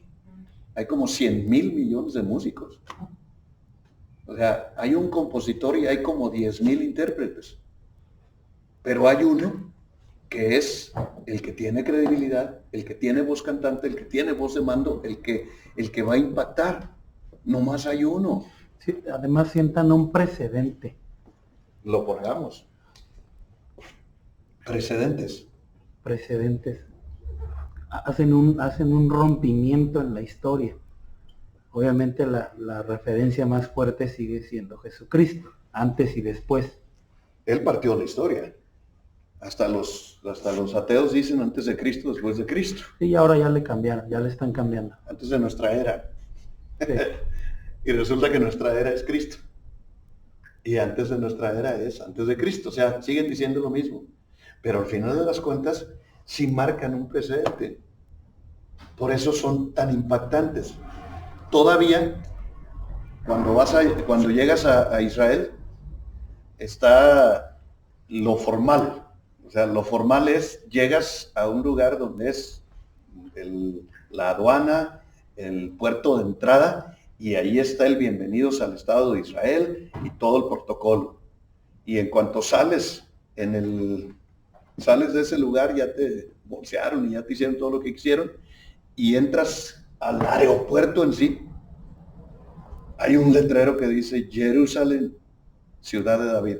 hay como 100,000 millones de músicos. O sea, hay un compositor y hay como 10,000 intérpretes. Pero hay uno que es el que tiene credibilidad, el que tiene voz cantante, el que tiene voz de mando, el que va a impactar. No más hay uno. Sí, además sientan un precedente. Lo pongamos. Precedentes. Hacen un rompimiento en la historia. Obviamente la referencia más fuerte sigue siendo Jesucristo, antes y después. Él partió la historia. Hasta los ateos dicen antes de Cristo, después de Cristo. Y ahora ya le cambiaron, ya le están cambiando. Antes de nuestra era. Sí. Y resulta que nuestra era es Cristo. Y antes de nuestra era es antes de Cristo. O sea, siguen diciendo lo mismo. pero al final de las cuentas sí marcan un precedente. Por eso son tan impactantes. Todavía, cuando llegas a Israel, está lo formal. O sea, lo formal es, llegas a un lugar donde es la aduana, el puerto de entrada, y ahí está el bienvenidos al Estado de Israel y todo el protocolo. Y en cuanto sales de ese lugar, ya te bolsearon y ya te hicieron todo lo que quisieron, y entras al aeropuerto en sí, hay un letrero que dice Jerusalén, ciudad de David.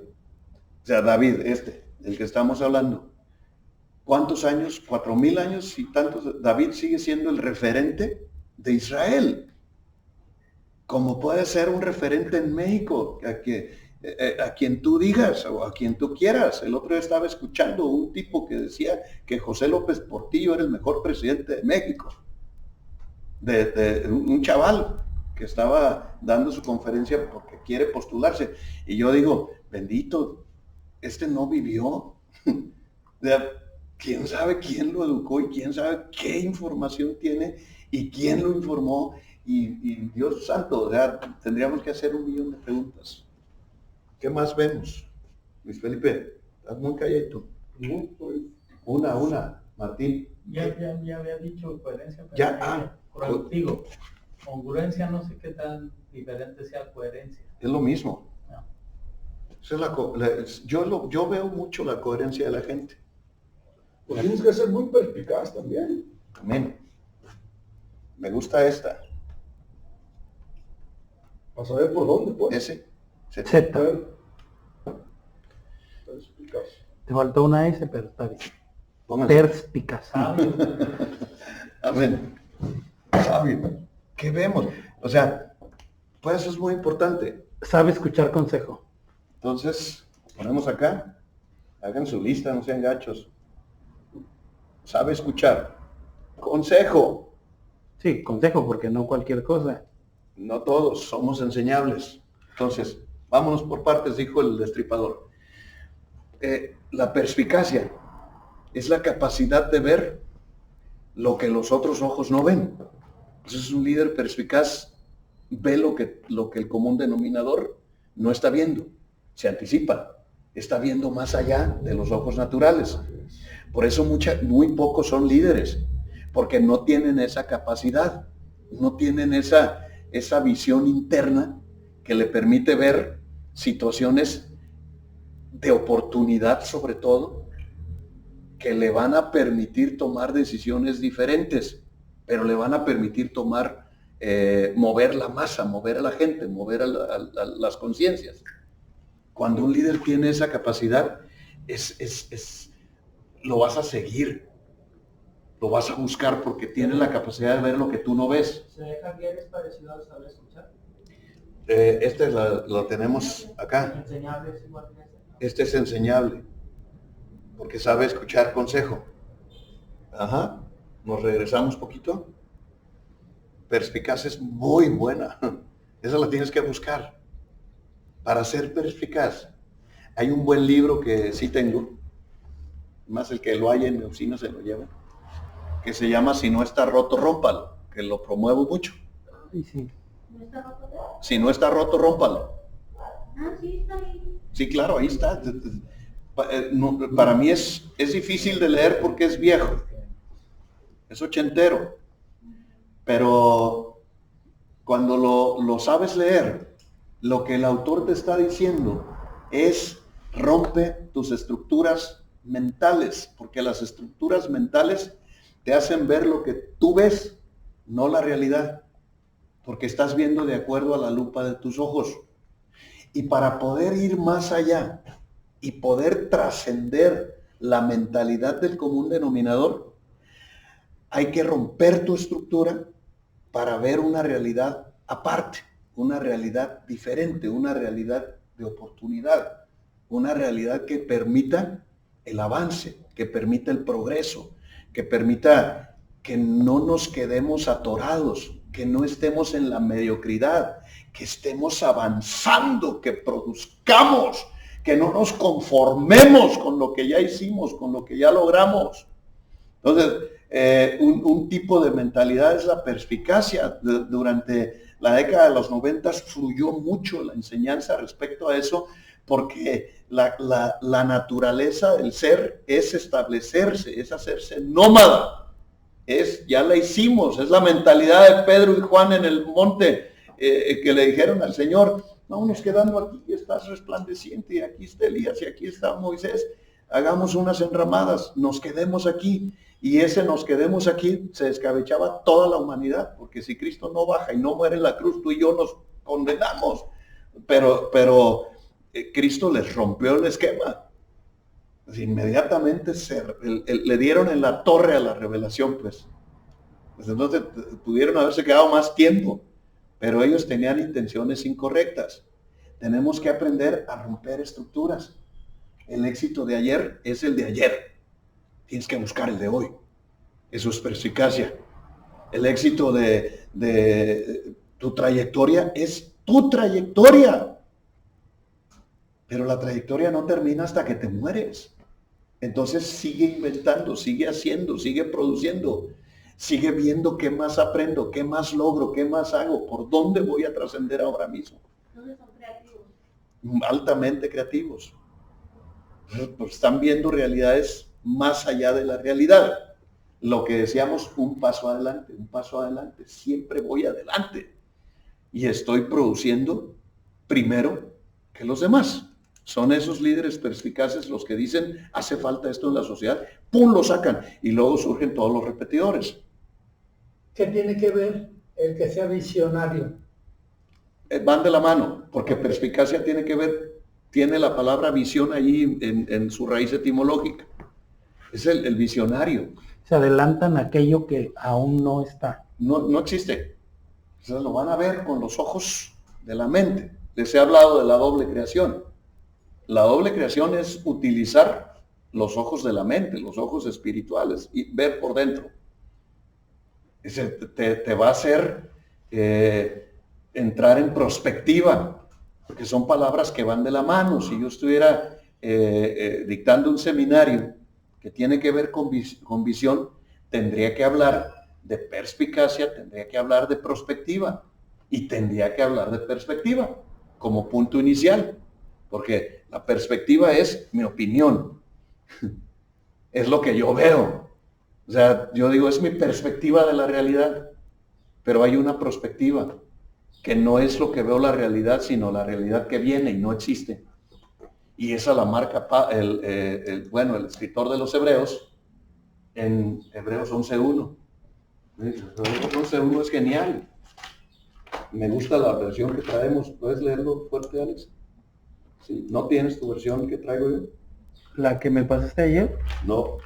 O sea, David, del que estamos hablando. ¿Cuántos años? 4,000 años y tantos. David sigue siendo el referente de Israel. Como puede ser un referente en México, a quien tú digas o a quien tú quieras. El otro día estaba escuchando un tipo que decía que José López Portillo era el mejor presidente de México. De un chaval que estaba dando su conferencia porque quiere postularse. Y yo digo, bendito, no vivió. ¿Quién sabe quién lo educó y quién sabe qué información tiene y quién lo informó? Y Dios santo, o sea, tendríamos que hacer 1,000,000 de preguntas. ¿Qué más vemos? Luis Felipe, estás muy calladito. Una, Martín. Ya había dicho coherencia, pero Ya, digo, congruencia no sé qué tan diferente sea coherencia. Es lo mismo. No. Yo veo mucho la coherencia de la gente. Pues tienes que ser muy perspicaz también. Amén. Me gusta esta. A saber por dónde, pues. Ese. Z. Perspicaz. Te faltó una S, pero está bien. Pónganse. Perspicaz. Amén. Sabio. ¿Qué vemos? O sea, pues eso es muy importante. Sabe escuchar consejo. Entonces, ponemos acá. Hagan su lista, no sean gachos. Sabe escuchar. Consejo. Sí, consejo, porque no cualquier cosa. No todos somos enseñables. Entonces, vámonos por partes, dijo el destripador. La perspicacia es la capacidad de ver lo que los otros ojos no ven. Entonces, un líder perspicaz ve lo que el común denominador no está viendo. Se anticipa. Está viendo más allá de los ojos naturales. Por eso muy pocos son líderes, porque no tienen esa capacidad, no tienen esa visión interna que le permite ver situaciones de oportunidad, sobre todo, que le van a permitir tomar decisiones diferentes, pero le van a permitir mover la masa, mover a la gente, mover a las conciencias. Cuando un líder tiene esa capacidad, lo vas a seguir, lo vas a buscar porque tiene la capacidad de ver lo que tú no ves. ¿Se deja guiar es parecido al saber escuchar? Lo tenemos acá. ¿Enseñable es igual que ese? Este es enseñable, porque sabe escuchar consejo. Ajá, nos regresamos poquito. Perspicaz es muy buena. Esa la tienes que buscar. Para ser perspicaz, hay un buen libro que sí tengo, más el que lo haya en mi oficina se lo lleva, que se llama Si no está roto, rómpalo, que lo promuevo mucho. Sí. Si no está roto, rómpalo. Sí, está bien. Sí, claro, ahí está. Para mí es difícil de leer porque es viejo, es ochentero, pero cuando lo sabes leer, lo que el autor te está diciendo es rompe tus estructuras mentales, porque las estructuras mentales te hacen ver lo que tú ves, no la realidad, porque estás viendo de acuerdo a la lupa de tus ojos. Y para poder ir más allá y poder trascender la mentalidad del común denominador, hay que romper tu estructura para ver una realidad aparte, una realidad diferente, una realidad de oportunidad, una realidad que permita el avance, que permita el progreso, que permita que no nos quedemos atorados, que no estemos en la mediocridad, que estemos avanzando, que produzcamos, que no nos conformemos con lo que ya hicimos, con lo que ya logramos. Entonces, un tipo de mentalidad es la perspicacia. Durante la década de los 90 fluyó mucho la enseñanza respecto a eso, porque la naturaleza del ser es establecerse, es hacerse nómada. Ya la hicimos, es la mentalidad de Pedro y Juan en el monte, que le dijeron al Señor: vámonos quedando aquí, estás resplandeciente, y aquí está Elías, y aquí está Moisés, hagamos unas enramadas, nos quedemos aquí. Y ese nos quedemos aquí se descabechaba toda la humanidad, porque si Cristo no baja y no muere en la cruz, tú y yo nos condenamos. Pero Cristo les rompió el esquema. Inmediatamente le dieron en la torre a la revelación, pues. Entonces pudieron haberse quedado más tiempo, pero ellos tenían intenciones incorrectas. Tenemos que aprender a romper estructuras. El éxito de ayer es el de ayer. Tienes que buscar el de hoy. Eso es perspicacia. El éxito de tu trayectoria es tu trayectoria. Pero la trayectoria no termina hasta que te mueres. Entonces sigue inventando, sigue haciendo, sigue produciendo. Sigue viendo qué más aprendo, qué más logro, qué más hago, por dónde voy a trascender ahora mismo. Entonces son creativos. Altamente creativos. Pues están viendo realidades más allá de la realidad. Lo que decíamos, un paso adelante, siempre voy adelante. Y estoy produciendo primero que los demás. Son esos líderes perspicaces los que dicen: hace falta esto en la sociedad, ¡pum!, lo sacan. Y luego surgen todos los repetidores. ¿Qué tiene que ver el que sea visionario? Van de la mano, porque perspicacia tiene la palabra visión allí en su raíz etimológica. Es el visionario. Se adelantan aquello que aún no está. No existe. O sea, lo van a ver con los ojos de la mente. Les he hablado de la doble creación. La doble creación es utilizar los ojos de la mente, los ojos espirituales, y ver por dentro. Te va a hacer entrar en perspectiva, porque son palabras que van de la mano. Si yo estuviera dictando un seminario que tiene que ver con visión, tendría que hablar de perspicacia, tendría que hablar de prospectiva, y tendría que hablar de perspectiva como punto inicial, porque la perspectiva es mi opinión, es lo que yo veo. O sea, yo digo, es mi perspectiva de la realidad, pero hay una prospectiva que no es lo que veo la realidad, sino la realidad que viene y no existe. Y esa la marca el escritor de los Hebreos en Hebreos 11.1. Hebreos 11.1 es genial. Me gusta la versión que traemos. ¿Puedes leerlo fuerte, Alex? Sí. ¿No tienes tu versión que traigo yo? ¿La que me pasaste ayer? No.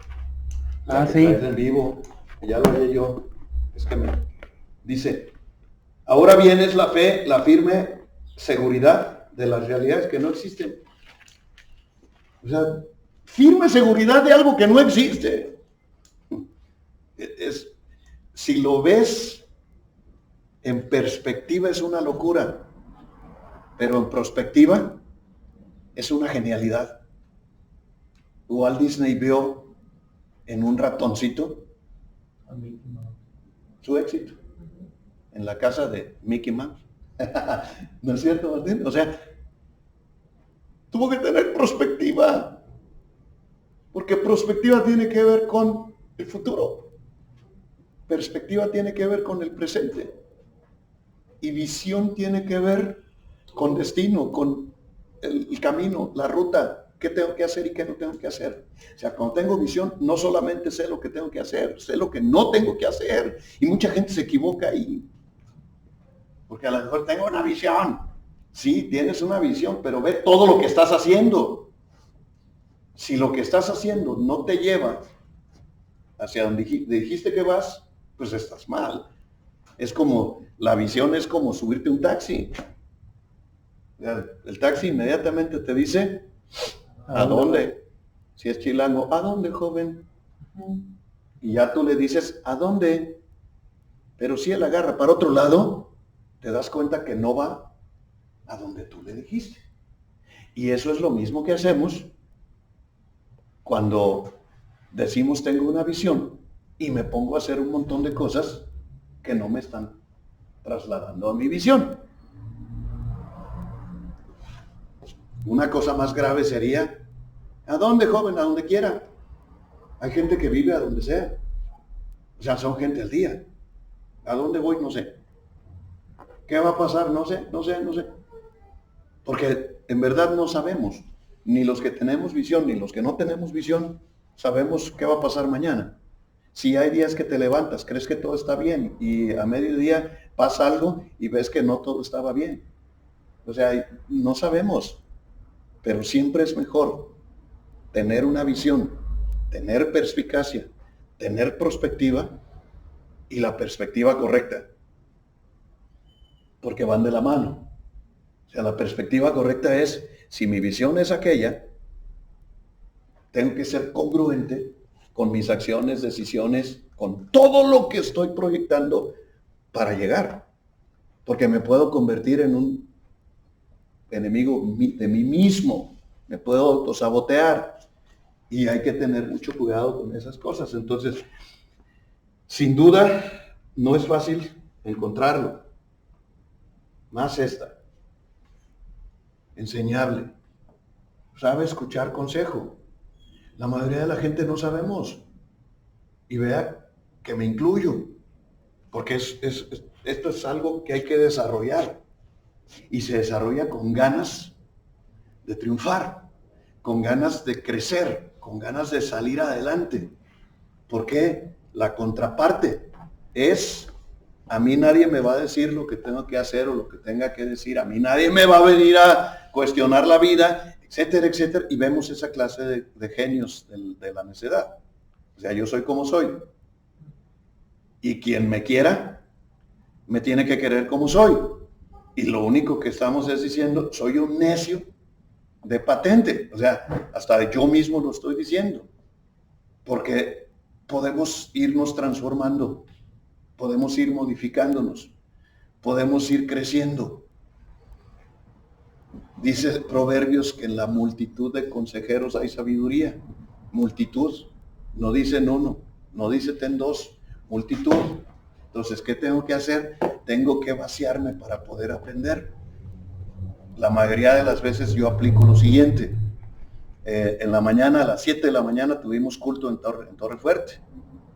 Sí. En vivo. Ya lo leí yo. Es que dice: ahora bien es la fe, la firme seguridad de las realidades que no existen. O sea, firme seguridad de algo que no existe. Si lo ves en perspectiva es una locura, pero en prospectiva es una genialidad. Walt Disney vio en un ratoncito su éxito, en la casa de Mickey Mouse. ¿No es cierto, Martín? O sea, tuvo que tener prospectiva, porque prospectiva tiene que ver con el futuro, perspectiva tiene que ver con el presente, y visión tiene que ver con destino, con el camino, la ruta, qué tengo que hacer y qué no tengo que hacer. O sea, cuando tengo visión, no solamente sé lo que tengo que hacer, sé lo que no tengo que hacer, y mucha gente se equivoca ahí, porque a lo mejor tengo una visión. Sí, tienes una visión, pero ve todo lo que estás haciendo. Si lo que estás haciendo no te lleva hacia donde dijiste que vas, pues estás mal. Es como, la visión es como subirte a un taxi. El taxi inmediatamente te dice, ¿a dónde? Si es chilango, ¿a dónde, joven? Y ya tú le dices, ¿a dónde? Pero si él agarra para otro lado, te das cuenta que no va a donde tú le dijiste. Y eso es lo mismo que hacemos cuando decimos tengo una visión y me pongo a hacer un montón de cosas que no me están trasladando a mi visión. Una cosa más grave sería, ¿a dónde, joven? A donde quiera. Hay gente que vive a donde sea. O sea, son gente al día. ¿A dónde voy? No sé. ¿Qué va a pasar? No sé. Porque en verdad no sabemos. Ni los que tenemos visión, ni los que no tenemos visión, sabemos qué va a pasar mañana. Si hay días que te levantas, crees que todo está bien, y a mediodía pasa algo y ves que no todo estaba bien. O sea, no sabemos. Pero siempre es mejor tener una visión, tener perspicacia, tener perspectiva, y la perspectiva correcta. Porque van de la mano. O sea, la perspectiva correcta es, si mi visión es aquella, tengo que ser congruente con mis acciones, decisiones, con todo lo que estoy proyectando para llegar. Porque me puedo convertir en un enemigo de mí mismo. Me puedo autosabotear. Y hay que tener mucho cuidado con esas cosas. Entonces, sin duda, no es fácil encontrarlo. Más esta. Enseñable. Sabe escuchar consejo. La mayoría de la gente no sabemos. Y vea que me incluyo. Porque esto es algo que hay que desarrollar. Y se desarrolla con ganas de triunfar, con ganas de crecer, con ganas de salir adelante. Porque la contraparte es, a mí nadie me va a decir lo que tengo que hacer o lo que tenga que decir, a mí nadie me va a venir a cuestionar la vida, etcétera, etcétera. Y vemos esa clase de genios de la necedad. O sea, yo soy como soy. Y quien me quiera, me tiene que querer como soy. Y lo único que estamos es diciendo, soy un necio de patente. O sea, hasta yo mismo lo estoy diciendo. Porque podemos irnos transformando, podemos ir modificándonos, podemos ir creciendo. Dice Proverbios que en la multitud de consejeros hay sabiduría. Multitud, no dice uno, no dice ten dos, multitud. Entonces, ¿qué tengo que hacer? Tengo que vaciarme para poder aprender. La mayoría de las veces yo aplico lo siguiente. En la mañana, a las 7 de la mañana, tuvimos culto en Torre Fuerte.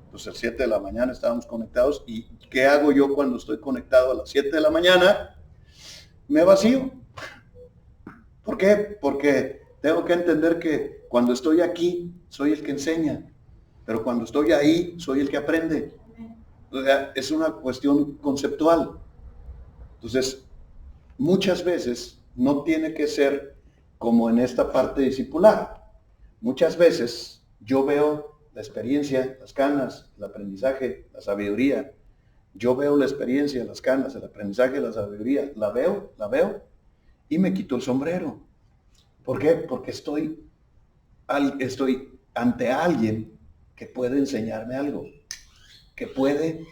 Entonces, a las 7 de la mañana estábamos conectados. ¿Y qué hago yo cuando estoy conectado a las 7 de la mañana? Me vacío. ¿Por qué? Porque tengo que entender que cuando estoy aquí, soy el que enseña. Pero cuando estoy ahí, soy el que aprende. O sea, es una cuestión conceptual. Entonces, muchas veces no tiene que ser como en esta parte discipular. Muchas veces yo veo la experiencia, las canas, el aprendizaje, la sabiduría. Yo veo la experiencia, las canas, el aprendizaje, la sabiduría. La veo y me quito el sombrero. ¿Por qué? Porque estoy ante alguien que puede enseñarme algo, que puede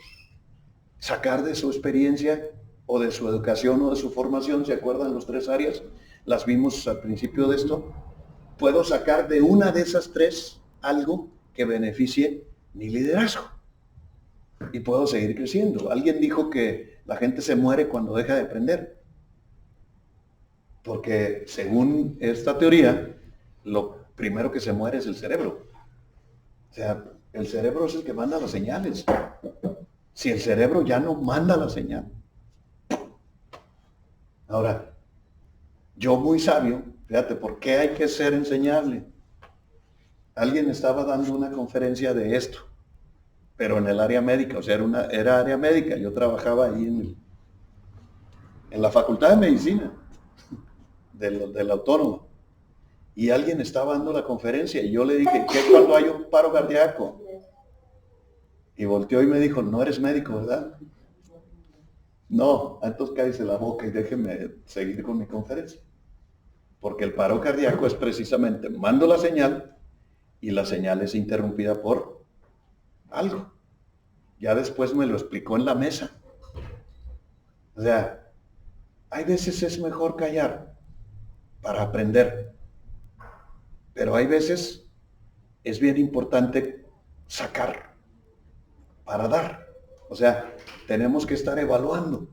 sacar de su experiencia o de su educación o de su formación. ¿Se acuerdan los 3 áreas? Las vimos al principio de esto. Puedo sacar de una de esas 3 algo que beneficie mi liderazgo. Y puedo seguir creciendo. Alguien dijo que la gente se muere cuando deja de aprender. Porque según esta teoría, lo primero que se muere es el cerebro. O sea, el cerebro es el que manda las señales. Si el cerebro ya no manda la señal. Ahora, yo muy sabio, fíjate, ¿por qué hay que ser enseñable? Alguien estaba dando una conferencia de esto, pero en el área médica, o sea, era área médica. Yo trabajaba ahí en la Facultad de Medicina de la Autónoma. Y alguien estaba dando la conferencia y yo le dije, ¿qué cuando hay un paro cardíaco? Y volteó y me dijo, no eres médico, ¿verdad? No, entonces cállese la boca y déjeme seguir con mi conferencia. Porque el paro cardíaco es precisamente, mando la señal y la señal es interrumpida por algo. Ya después me lo explicó en la mesa. O sea, hay veces es mejor callar para aprender. Pero hay veces es bien importante sacar para dar. O sea, tenemos que estar evaluando.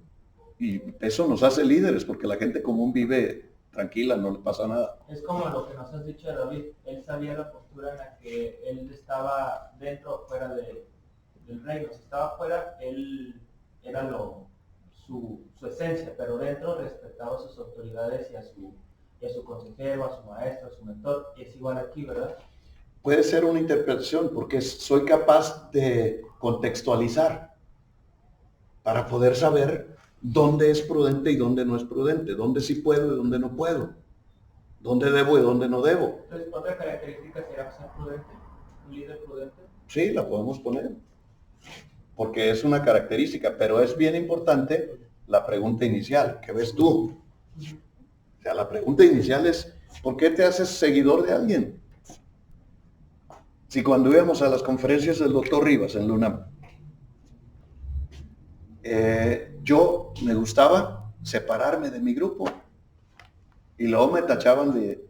Y eso nos hace líderes, porque la gente común vive tranquila, no le pasa nada. Es como lo que nos has dicho de David. Él sabía la postura en la que él estaba dentro o fuera del reino. Si estaba fuera, él era su esencia, pero dentro respetaba a sus autoridades y a su consejero, a su maestro, a su mentor. Y es igual aquí, ¿verdad? Puede ser una interpretación, porque soy capaz de contextualizar para poder saber dónde es prudente y dónde no es prudente, dónde sí puedo y dónde no puedo, dónde debo y dónde no debo. Entonces, otra característica será ser prudente, un líder prudente. Sí, la podemos poner, porque es una característica, pero es bien importante la pregunta inicial. ¿Qué ves tú? O sea, la pregunta inicial es, ¿por qué te haces seguidor de alguien? Si cuando íbamos a las conferencias del doctor Rivas en LUNAM, yo me gustaba separarme de mi grupo y luego me tachaban de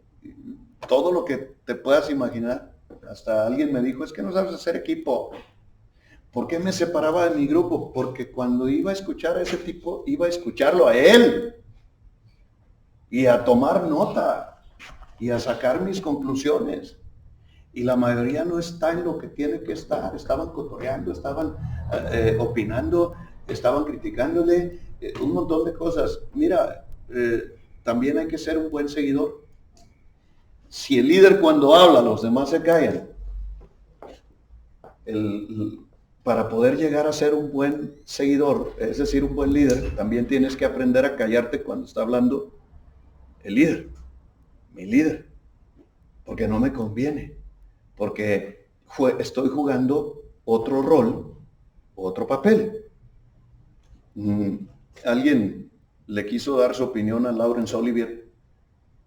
todo lo que te puedas imaginar. Hasta alguien me dijo, es que no sabes hacer equipo. ¿Por qué me separaba de mi grupo? Porque cuando iba a escuchar a ese tipo, iba a escucharlo a él y a tomar nota y a sacar mis conclusiones. Y la mayoría no está en lo que tiene que estar. Estaban cotorreando, estaban opinando, estaban criticándole, un montón de cosas. Mira, también hay que ser un buen seguidor. Si el líder cuando habla, los demás se callan, para poder llegar a ser un buen seguidor, es decir, un buen líder, también tienes que aprender a callarte cuando está hablando el líder, mi líder, porque no me conviene, porque estoy jugando otro rol, otro papel. Alguien le quiso dar su opinión a Laurence Olivier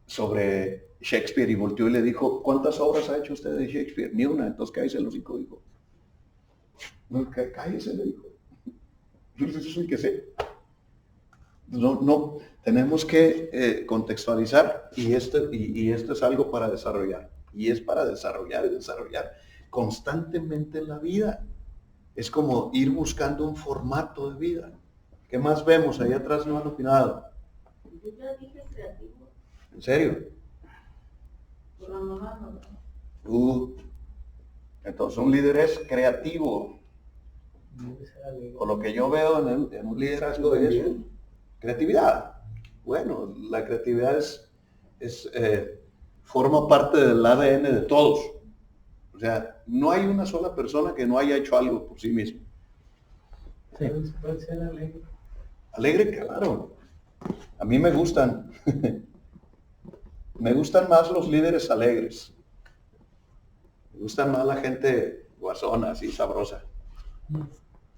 sobre Shakespeare y volteó y le dijo, ¿cuántas obras ha hecho usted de Shakespeare? Ni una. Entonces cállese el hocico, dijo. No, cállese, le dijo. Eso es el que sé. No, tenemos que contextualizar y esto es algo para desarrollar. Y es para desarrollar y desarrollar constantemente en la vida. Es como ir buscando un formato de vida. ¿Qué más vemos? Ahí atrás no han opinado. Yo ya dije creativo. ¿En serio? Por la mamá no. Entonces un líder es creativo. O lo que yo veo en un liderazgo es creatividad. Bueno, la creatividad forma parte del ADN de todos. O sea, no hay una sola persona que no haya hecho algo por sí mismo. Sí. Puede ser alegre. Alegre, claro. A mí me gustan. Me gustan más los líderes alegres. Me gustan más la gente guasona, así sabrosa.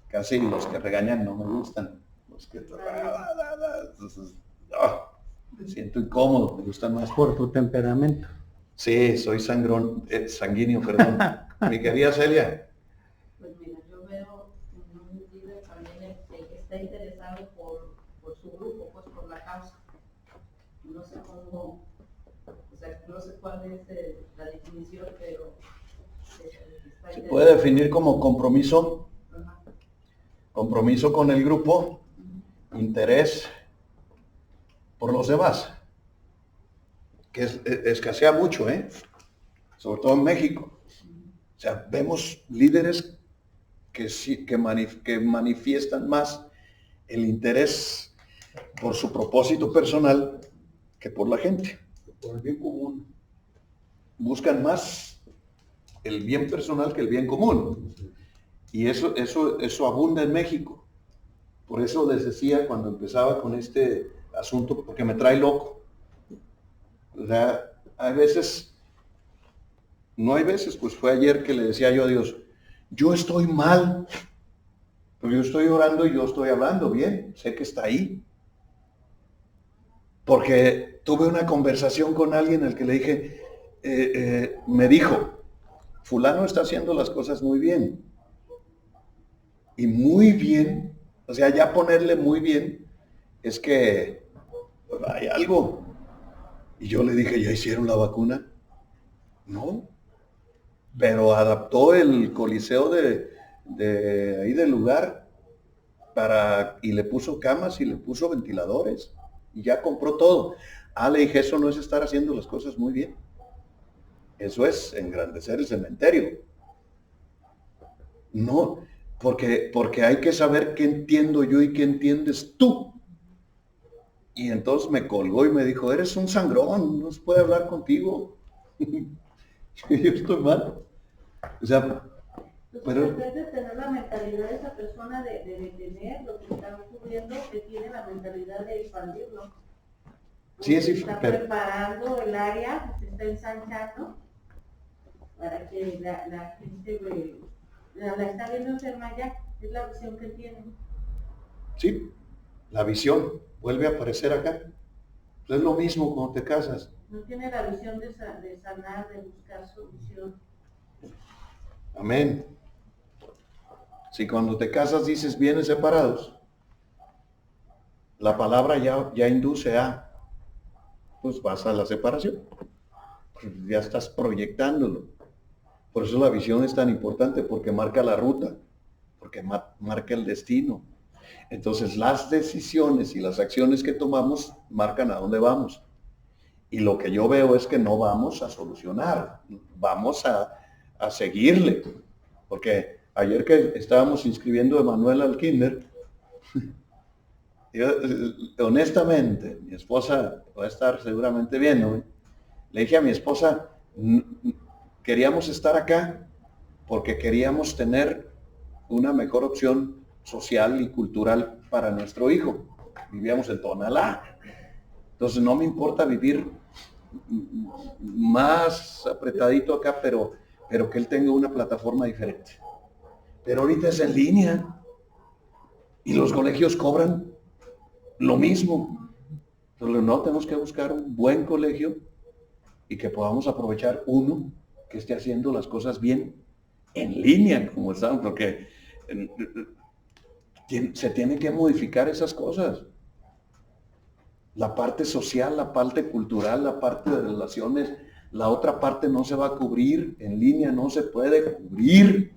Casi los que regañan no me gustan. Los que me siento incómodo, me gustan más. Por tu temperamento. Sí, soy sanguíneo, perdón. Mi querida Celia. Pues mira, yo veo un líder también que está interesado por su grupo, pues por la causa. No sé cómo, o sea, no sé cuál es la definición, pero está Se puede definir como compromiso. Ajá. Compromiso con el grupo, interés por los demás, que escasea mucho, sobre todo en México. O sea, vemos líderes que manifiestan más el interés por su propósito personal que por la gente. Por el bien común. Buscan más el bien personal que el bien común. Y eso abunda en México. Por eso les decía cuando empezaba con este asunto, porque me trae loco. O sea, pues fue ayer que le decía yo a Dios, yo estoy mal, pero yo estoy orando y yo estoy hablando bien, sé que está ahí. Porque tuve una conversación con alguien al que le dije, me dijo, fulano está haciendo las cosas muy bien. Y muy bien, o sea, ya ponerle muy bien, es que pues, hay algo. Y yo le dije, ¿ya hicieron la vacuna? No, pero adaptó el coliseo de ahí del lugar y le puso camas y le puso ventiladores y ya compró todo. Le dije, eso no es estar haciendo las cosas muy bien. Eso es engrandecer el cementerio. No, porque hay que saber qué entiendo yo y qué entiendes tú. Y entonces me colgó y me dijo, eres un sangrón, no se puede hablar contigo. Yo estoy mal. O sea, pero en vez de tener la mentalidad de esa persona de detener lo que está ocurriendo, que tiene la mentalidad de expandirlo. sí es Está pero, preparando el área, se está ensanchando para que la gente la está viendo enferma ya, es la visión que tiene. sí, la visión vuelve a aparecer acá. Es lo mismo cuando te casas. No tiene la visión de sanar, de buscar solución. Amén. Si cuando te casas dices bienes separados, la palabra ya induce pues vas a la separación. Pues ya estás proyectándolo. Por eso la visión es tan importante, porque marca la ruta, porque marca el destino. Entonces las decisiones y las acciones que tomamos marcan a dónde vamos. Y lo que yo veo es que no vamos a solucionar, vamos a seguirle. Porque ayer que estábamos inscribiendo a Emanuel al kinder, yo, honestamente, mi esposa va a estar seguramente viendo, le dije a mi esposa, queríamos estar acá porque queríamos tener una mejor opción social y cultural para nuestro hijo. Vivíamos en Tonalá. Entonces no me importa vivir más apretadito acá, pero que él tenga una plataforma diferente. Pero ahorita es en línea y los colegios cobran lo mismo. Entonces no, tenemos que buscar un buen colegio y que podamos aprovechar uno que esté haciendo las cosas bien en línea, como están, porque se tienen que modificar esas cosas. La parte social, la parte cultural, la parte de relaciones, la otra parte no se va a cubrir, en línea no se puede cubrir.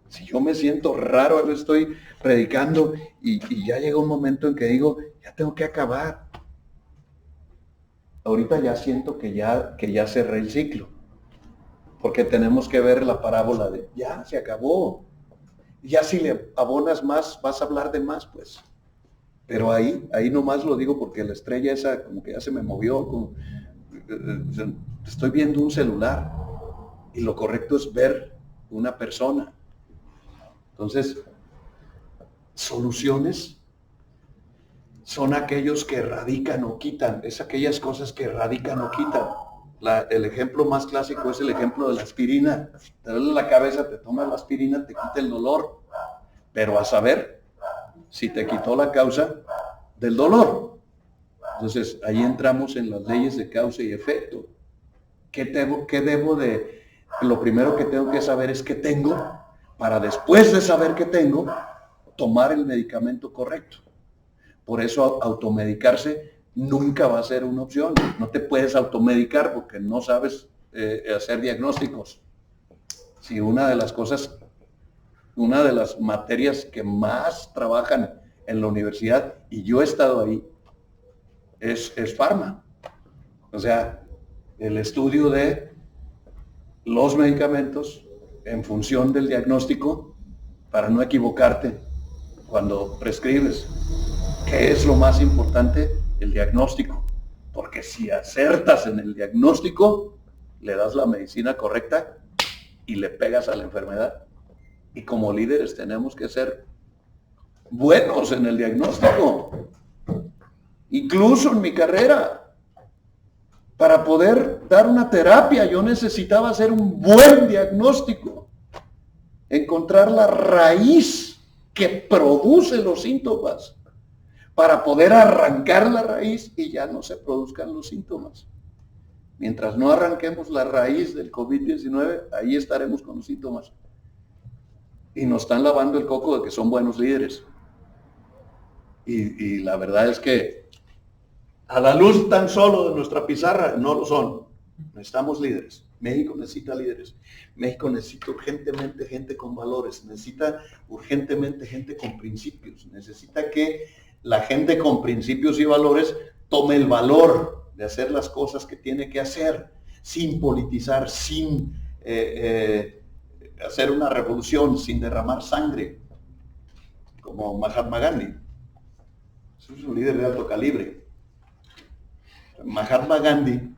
Si yo me siento raro, ahora estoy predicando y ya llega un momento en que digo, ya tengo que acabar. Ahorita ya siento que ya cerré el ciclo, porque tenemos que ver la parábola de, ya se acabó. Ya si le abonas más, vas a hablar de más, pues. Pero ahí nomás lo digo porque la estrella esa como que ya se me movió, estoy viendo un celular y lo correcto es ver una persona. Entonces, soluciones son aquellos que erradican o quitan, es aquellas cosas que erradican o quitan. El ejemplo más clásico es el ejemplo de la aspirina. Te duele la cabeza, te tomas la aspirina, te quita el dolor, pero a saber si te quitó la causa del dolor. Entonces, ahí entramos en las leyes de causa y efecto. ¿Qué debo de? Lo primero que tengo que saber es qué tengo, para después de saber qué tengo, tomar el medicamento correcto. Por eso automedicarse nunca va a ser una opción. No te puedes automedicar porque no sabes hacer diagnósticos. Si una de las materias que más trabajan en la universidad, y yo he estado ahí, es farma. O sea, el estudio de los medicamentos en función del diagnóstico para no equivocarte cuando prescribes. ¿Qué es lo más importante? El diagnóstico. Porque si acertas en el diagnóstico, le das la medicina correcta y le pegas a la enfermedad. Y como líderes tenemos que ser buenos en el diagnóstico. Incluso en mi carrera, para poder dar una terapia, yo necesitaba hacer un buen diagnóstico. Encontrar la raíz que produce los síntomas, para poder arrancar la raíz y ya no se produzcan los síntomas. Mientras no arranquemos la raíz del COVID-19, ahí estaremos con los síntomas. Y nos están lavando el coco de que son buenos líderes. Y la verdad es que A la luz tan solo de nuestra pizarra, no lo son. Necesitamos líderes. México necesita líderes. México necesita urgentemente gente con valores. Necesita urgentemente gente con principios. Necesita que la gente con principios y valores tome el valor de hacer las cosas que tiene que hacer, sin politizar, sin hacer una revolución, sin derramar sangre, como Mahatma Gandhi. Es un líder de alto calibre. Mahatma Gandhi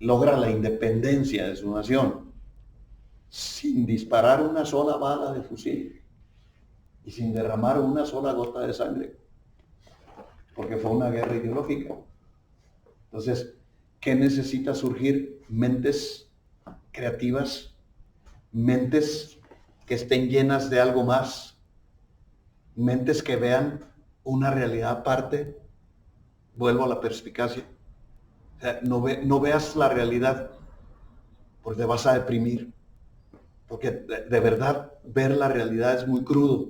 logra la independencia de su nación sin disparar una sola bala de fusil y sin derramar una sola gota de sangre, porque fue una guerra ideológica. Entonces, ¿qué necesita surgir? Mentes creativas, mentes que estén llenas de algo más, mentes que vean una realidad aparte. Vuelvo a la perspicacia. O sea, no veas la realidad, porque te vas a deprimir. Porque de verdad ver la realidad es muy crudo.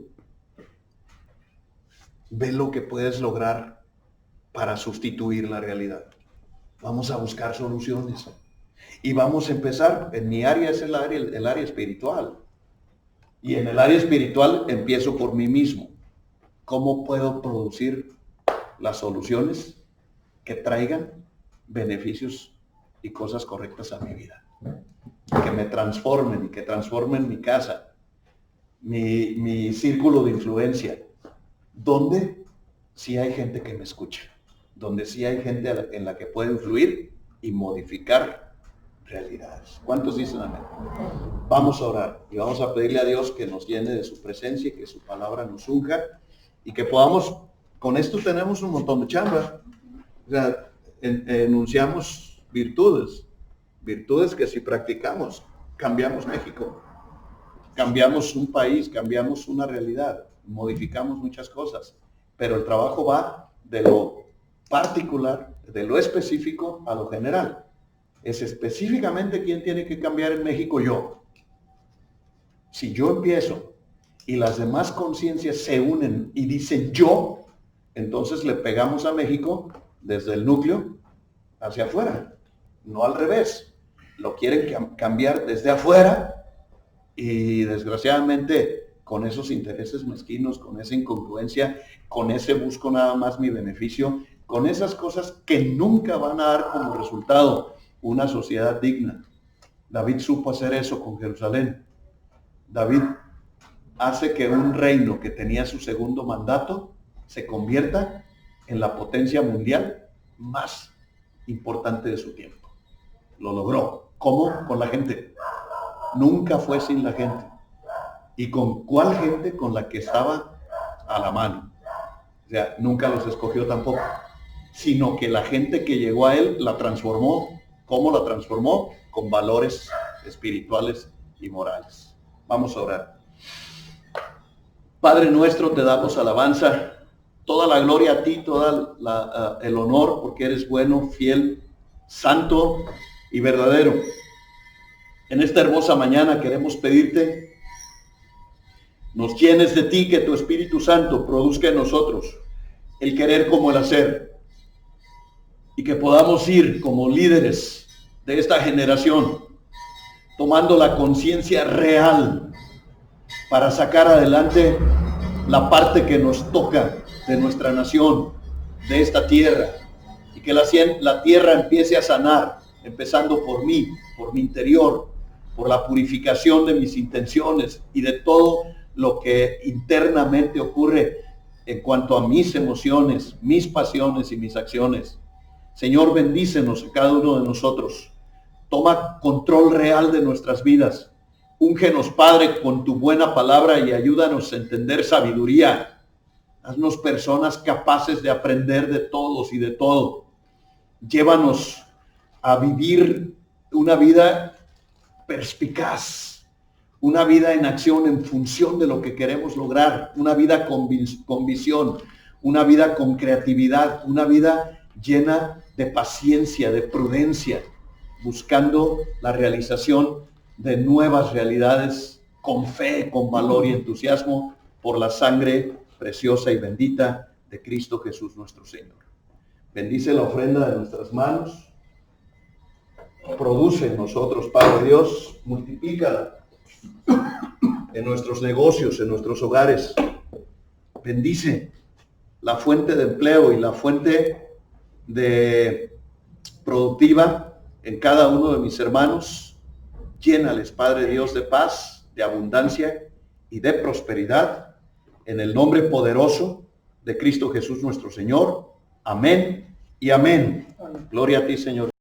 Ve lo que puedes lograr para sustituir la realidad. Vamos a buscar soluciones. Y vamos a empezar, en mi área es el área espiritual. Y en el área espiritual empiezo por mí mismo. ¿Cómo puedo producir las soluciones que traigan beneficios y cosas correctas a mi vida? Que me transformen y que transformen mi casa, mi círculo de influencia. Donde sí hay gente que me escucha, donde sí hay gente en la que puedo influir y modificar realidades. ¿Cuántos dicen amén? Vamos a orar y vamos a pedirle a Dios que nos llene de su presencia y que su palabra nos unja y que podamos, con esto tenemos un montón de chamba. O sea, enunciamos virtudes que si practicamos, cambiamos México, cambiamos un país, cambiamos una realidad, modificamos muchas cosas, pero el trabajo va de lo particular, de lo específico a lo general. Es específicamente quién tiene que cambiar en México. Yo. Si yo empiezo y las demás conciencias se unen y dicen yo, entonces le pegamos a México desde el núcleo hacia afuera, no al revés. Lo quieren cambiar desde afuera y desgraciadamente con esos intereses mezquinos, con esa incongruencia, con ese busco nada más mi beneficio, con esas cosas que nunca van a dar como resultado una sociedad digna. David supo hacer eso con Jerusalén. David hace que un reino que tenía su segundo mandato se convierta en la potencia mundial más importante de su tiempo. Lo logró. ¿Cómo? Con la gente. Nunca fue sin la gente. ¿Y con cuál gente? Con la que estaba a la mano. O sea, nunca los escogió tampoco, sino que la gente que llegó a él la transformó. ¿Cómo la transformó? Con valores espirituales y morales. Vamos a orar. Padre nuestro, te damos alabanza, toda la gloria a ti, todo el honor, porque eres bueno, fiel, santo y verdadero. En esta hermosa mañana queremos pedirte, nos llenes de ti, que tu Espíritu Santo produzca en nosotros el querer como el hacer, y que podamos ir como líderes de esta generación, tomando la conciencia real para sacar adelante la parte que nos toca de nuestra nación, de esta tierra, y que la tierra empiece a sanar, empezando por mí, por mi interior, por la purificación de mis intenciones y de todo lo que internamente ocurre en cuanto a mis emociones, mis pasiones y mis acciones. Señor, bendícenos a cada uno de nosotros. Toma control real de nuestras vidas. Úngenos, Padre, con tu buena palabra y ayúdanos a entender sabiduría. Haznos personas capaces de aprender de todos y de todo. Llévanos a vivir una vida perspicaz, una vida en acción en función de lo que queremos lograr, una vida con visión, una vida con creatividad, una vida llena de paciencia, de prudencia, buscando la realización de nuevas realidades con fe, con valor y entusiasmo por la sangre preciosa y bendita de Cristo Jesús nuestro Señor. Bendice la ofrenda de nuestras manos. Produce en nosotros, Padre Dios, multiplícala en nuestros negocios, en nuestros hogares. Bendice la fuente de empleo y la fuente de productiva en cada uno de mis hermanos. Llénales, Padre Dios, de paz, de abundancia y de prosperidad, en el nombre poderoso de Cristo Jesús nuestro Señor. Amén y amén. Gloria a ti, Señor.